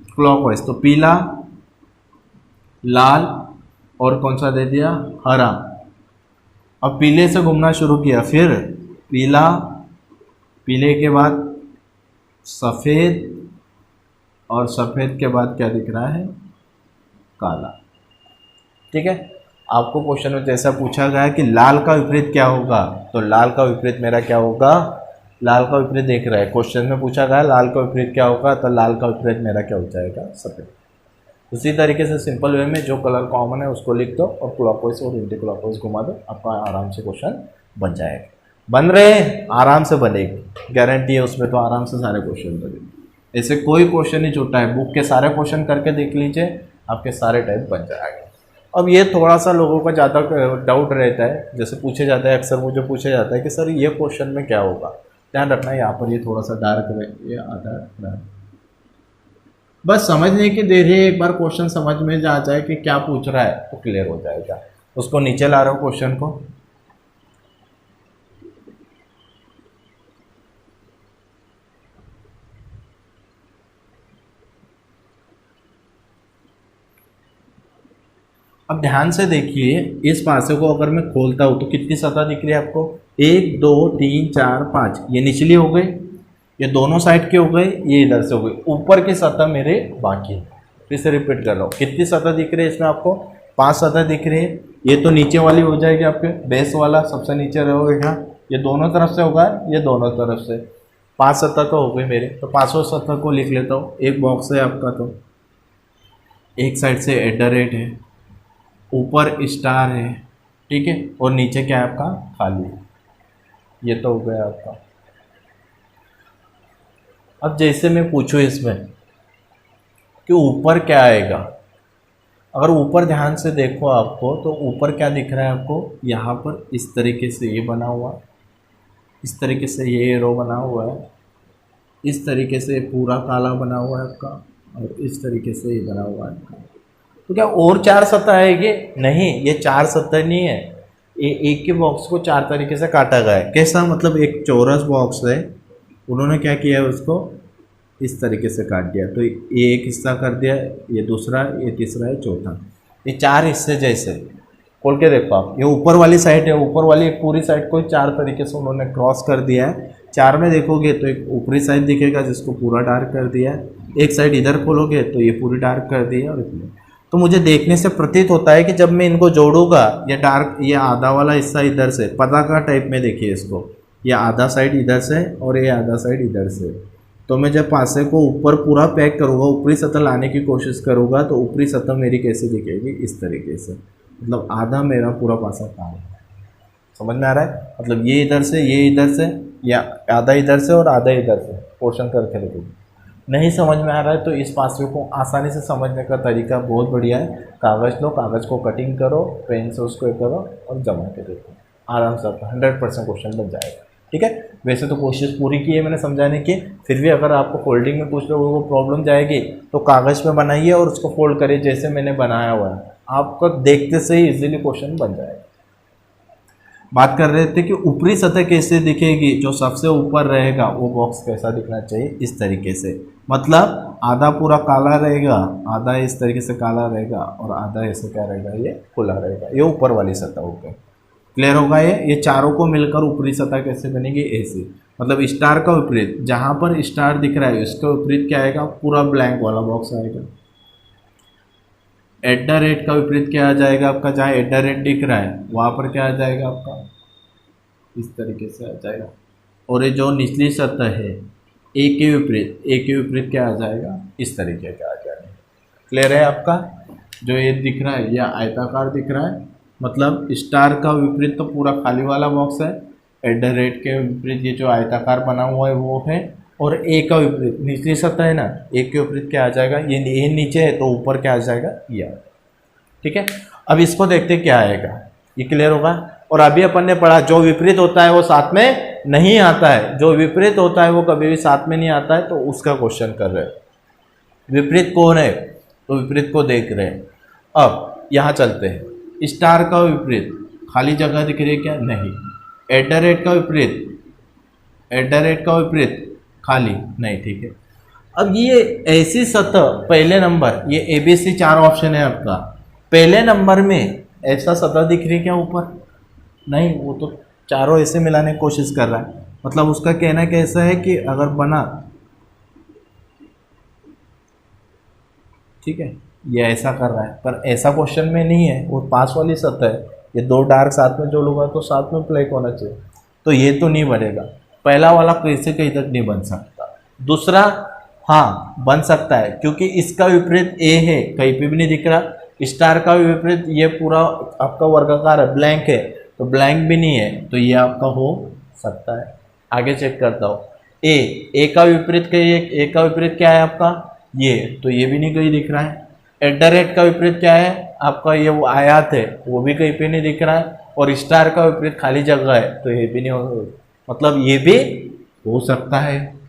S1: क्लॉकवाइज, तो पीला, लाल और कौन सा दे दिया, हरा। अब पीले से घूमना शुरू किया, फिर पीला, पीले के बाद सफ़ेद, और सफ़ेद के बाद क्या दिख रहा है, काला। ठीक है, आपको क्वेश्चन में जैसा पूछा गया कि लाल का विपरीत क्या होगा, तो लाल का विपरीत मेरा क्या होगा, लाल का विपरीत देख रहा है, क्वेश्चन में पूछा गया लाल का विपरीत क्या होगा, तो लाल का विपरीत मेरा क्या हो जाएगा, सफ़ेद। उसी तरीके से सिंपल वे में जो कलर कॉमन है उसको लिख दो और क्लॉकवाइज और एंटी क्लॉकवाइज घुमा दो, आपका आराम से क्वेश्चन बन जाएगा। बन रहे हैं, आराम से बनेगी, गारंटी है उसमें, तो आराम से सारे क्वेश्चन बनेंगे। ऐसे कोई क्वेश्चन नहीं छूटा है, बुक के सारे क्वेश्चन करके देख लीजिए, आपके सारे टाइप बन जाएंगे। अब ये थोड़ा सा लोगों का ज़्यादा डाउट रहता है, जैसे पूछे जाता है अक्सर, मुझे पूछा जाता है कि सर ये क्वेश्चन में क्या होगा। ध्यान रखना यहाँ पर ये थोड़ा सा डार्क ये आता है, बस समझने की देर है, एक बार क्वेश्चन समझ में जा जाए कि क्या पूछ रहा है तो क्लियर हो जाएगा। उसको नीचे ला रहा हूँ क्वेश्चन को, अब ध्यान से देखिए, इस पासे को अगर मैं खोलता हूँ तो कितनी सतह दिख रही है आपको, 1 2 3 4 5, ये निचली हो गई, ये दोनों साइड के हो गए, ये इधर से हो गई, ऊपर की सतह मेरे बाकी है। फिर से रिपीट कर रहा हूँ, कितनी सतह दिख रही है इसमें आपको, 5 सतह दिख रही है। ये तो नीचे वाली हो जाएगी, आपके बेस वाला सबसे नीचे रहेगा, ये दोनों तरफ से होगा, ये दोनों तरफ से, 5 सतह तो हो गई मेरे। तो 5 सतह को लिख लेता हूँ। एक बॉक्स है आपका, तो एक साइड से @ है, ऊपर स्टार है, ठीक है, और नीचे क्या है आपका, खाली। ये तो हो गया आपका। अब जैसे मैं पूछूं इसमें कि ऊपर क्या आएगा, अगर ऊपर ध्यान से देखो आपको, तो ऊपर क्या दिख रहा है आपको, यहाँ पर इस तरीके से ये बना हुआ, इस तरीके से ये रो बना हुआ है, इस तरीके से पूरा काला बना हुआ है आपका, और इस तरीके से ये बना हुआ है आपका। तो क्या और 4 सतह है ये, नहीं, ये 4 सतह नहीं है, ये एक के बॉक्स को 4 तरीके से काटा गया है। कैसा, मतलब एक चौरस बॉक्स है, उन्होंने क्या किया है, उसको इस तरीके से काट दिया, तो ये एक हिस्सा कर दिया, ये दूसरा, ये तीसरा है, चौथा, ये 4 हिस्से जैसे। खोल के देखो आप, ये ऊपर वाली साइड है, ऊपर वाली एक पूरी साइड को 4 तरीके से उन्होंने क्रॉस कर दिया है। 4 में देखोगे तो एक ऊपरी साइड दिखेगा जिसको पूरा डार्क कर दिया है, एक साइड इधर खोलोगे तो ये पूरी डार्क कर दी है, और इतने। तो मुझे देखने से प्रतीत होता है कि जब मैं इनको जोड़ूंगा, ये डार्क, ये आधा वाला हिस्सा इधर से, पताका टाइप में देखिए इसको, ये आधा साइड इधर से और ये आधा साइड इधर से, तो मैं जब पासे को ऊपर पूरा पैक करूँगा, ऊपरी सतह लाने की कोशिश करूँगा, तो ऊपरी सतह मेरी कैसे दिखेगी, इस तरीके से, मतलब आधा मेरा पूरा पासा काला है। समझ में आ रहा है, मतलब ये इधर से, ये इधर से, या आधा इधर से और आधा इधर से पोर्शन करके रखोगे। नहीं समझ में आ रहा है तो इस पासे को आसानी से समझने का तरीका बहुत बढ़िया है, कागज़ लो, कागज़ को कटिंग करो, पेन से उसको करो और जमा के देखो, आराम से आपका 100% क्वेश्चन बन जाएगा। ठीक है, वैसे तो कोशिश पूरी की है मैंने समझाने की, फिर भी अगर आपको फोल्डिंग में कुछ लोगों को प्रॉब्लम जाएगी तो कागज़ पे बनाइए और उसको फोल्ड करिए जैसे मैंने बनाया हुआ है, आपको देखते से ही इजीली क्वेश्चन बन जाएगा। बात कर रहे थे कि ऊपरी सतह कैसे दिखेगी, जो सबसे ऊपर रहेगा वो बॉक्स कैसा दिखना चाहिए, इस तरीके से, मतलब आधा पूरा काला रहेगा, आधा इस तरीके से काला रहेगा और आधा ऐसे क्या रहेगा, ये खुला रहेगा, ये ऊपर वाली सतह हो गई। क्लियर होगा ये चारों को मिलकर ऊपरी सतह कैसे बनेगी, ऐसे, मतलब स्टार का विपरीत, जहाँ पर स्टार दिख रहा है इसका विपरीत क्या आएगा, पूरा ब्लैंक वाला बॉक्स आएगा। @ का विपरीत क्या आ जाएगा आपका, जहाँ @ दिख रहा है वहाँ पर क्या आ जाएगा आपका, इस तरीके से आ जाएगा। और ये जो निचली सतह है ए के विपरीत क्या आ जाएगा, इस तरीके का आ जाएगा। क्लियर है आपका, जो ये दिख रहा है या आयताकार दिख रहा है, मतलब स्टार का विपरीत तो पूरा खाली वाला बॉक्स है, @ के विपरीत ये जो आयताकार बना हुआ है वो है, और ए का विपरीत निचली सतह है ना, ए के विपरीत क्या आ जाएगा, ये नीचे है तो ऊपर क्या आ जाएगा, ये। ठीक है, अब इसको देखते क्या आएगा, ये क्लियर होगा। और अभी अपन ने पढ़ा जो विपरीत होता है वो साथ में नहीं आता है, जो विपरीत होता है वो कभी भी साथ में नहीं आता है, तो उसका क्वेश्चन कर रहे हैं। विपरीत कौन है, तो विपरीत को देख रहे हैं। अब यहाँ चलते हैं, स्टार का विपरीत खाली जगह दिख रही है क्या, नहीं। @ का विपरीत खाली नहीं, ठीक है। अब ये ऐसी सतह पहले नंबर, ये ABC 4 ऑप्शन है आपका, पहले नंबर में ऐसा सतह दिख रही है क्या ऊपर? नहीं, वो तो चारों ऐसे मिलाने की कोशिश कर रहा है। मतलब उसका कहना कैसा है कि अगर बना, ठीक है, ये ऐसा कर रहा है, पर ऐसा क्वेश्चन में नहीं है, वो पास वाली सतह है, ये दो डार्क साथ में जोड़ूंगा तो साथ में ब्लैक होना चाहिए, तो ये तो नहीं बनेगा। पहला वाला कैसे कहीं तक नहीं बन सकता। दूसरा हाँ बन सकता है, क्योंकि इसका विपरीत ए है, कहीं पे भी नहीं दिख रहा। स्टार का विपरीत ये पूरा आपका वर्गाकार है, ब्लैंक है, तो ब्लैंक भी नहीं है, तो ये आपका हो सकता है। आगे चेक करता हूँ, ए का विपरीत ए का विपरीत क्या है आपका? ये, तो ये भी नहीं कहीं दिख रहा है। @ का विपरीत क्या है आपका? ये वो आयात है, वो भी कहीं पे नहीं दिख रहा है। और स्टार का विपरीत खाली जगह है, तो ये भी नहीं हो, मतलब ये भी हो सकता है।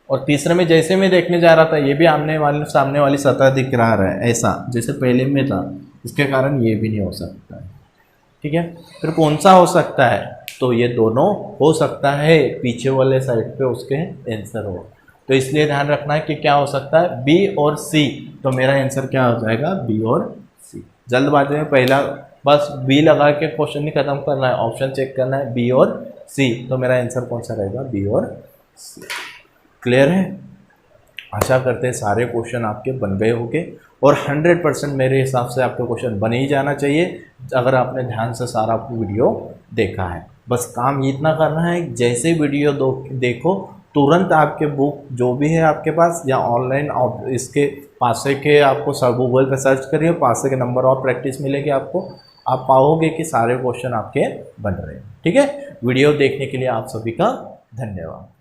S1: और तीसरे में जैसे मैं देखने जा रहा था, ये भी सामने वाली सतह दिख रहा है ऐसा, जैसे पहले में था, इसके कारण ये भी नहीं हो सकता है। ठीक है, फिर कौन सा हो सकता है? तो ये दोनों हो सकता है, पीछे वाले साइड पे उसके आंसर हो। तो इसलिए ध्यान रखना है कि क्या हो सकता है, बी और सी। तो मेरा आंसर क्या हो जाएगा? बी और सी। जल्दबाजी में पहला बस बी लगा के क्वेश्चन नहीं खत्म करना है, ऑप्शन चेक करना है बी और सी। तो मेरा आंसर कौन सा रहेगा? बी और सी। क्लियर है? आशा करते हैं सारे क्वेश्चन आपके बन गए होंगे, और 100% मेरे हिसाब से आपके क्वेश्चन बन ही जाना चाहिए अगर आपने ध्यान से सारा वीडियो देखा है। बस काम इतना करना है, जैसे वीडियो देखो तुरंत आपके बुक जो भी है आपके पास, या ऑनलाइन इसके पासे के आपको सब गूगल पे सर्च करिए, पासे के नंबर ऑफ प्रैक्टिस मिलेगी आपको, आप पाओगे कि सारे क्वेश्चन आपके बन रहे हैं। ठीक है, वीडियो देखने के लिए आप सभी का धन्यवाद।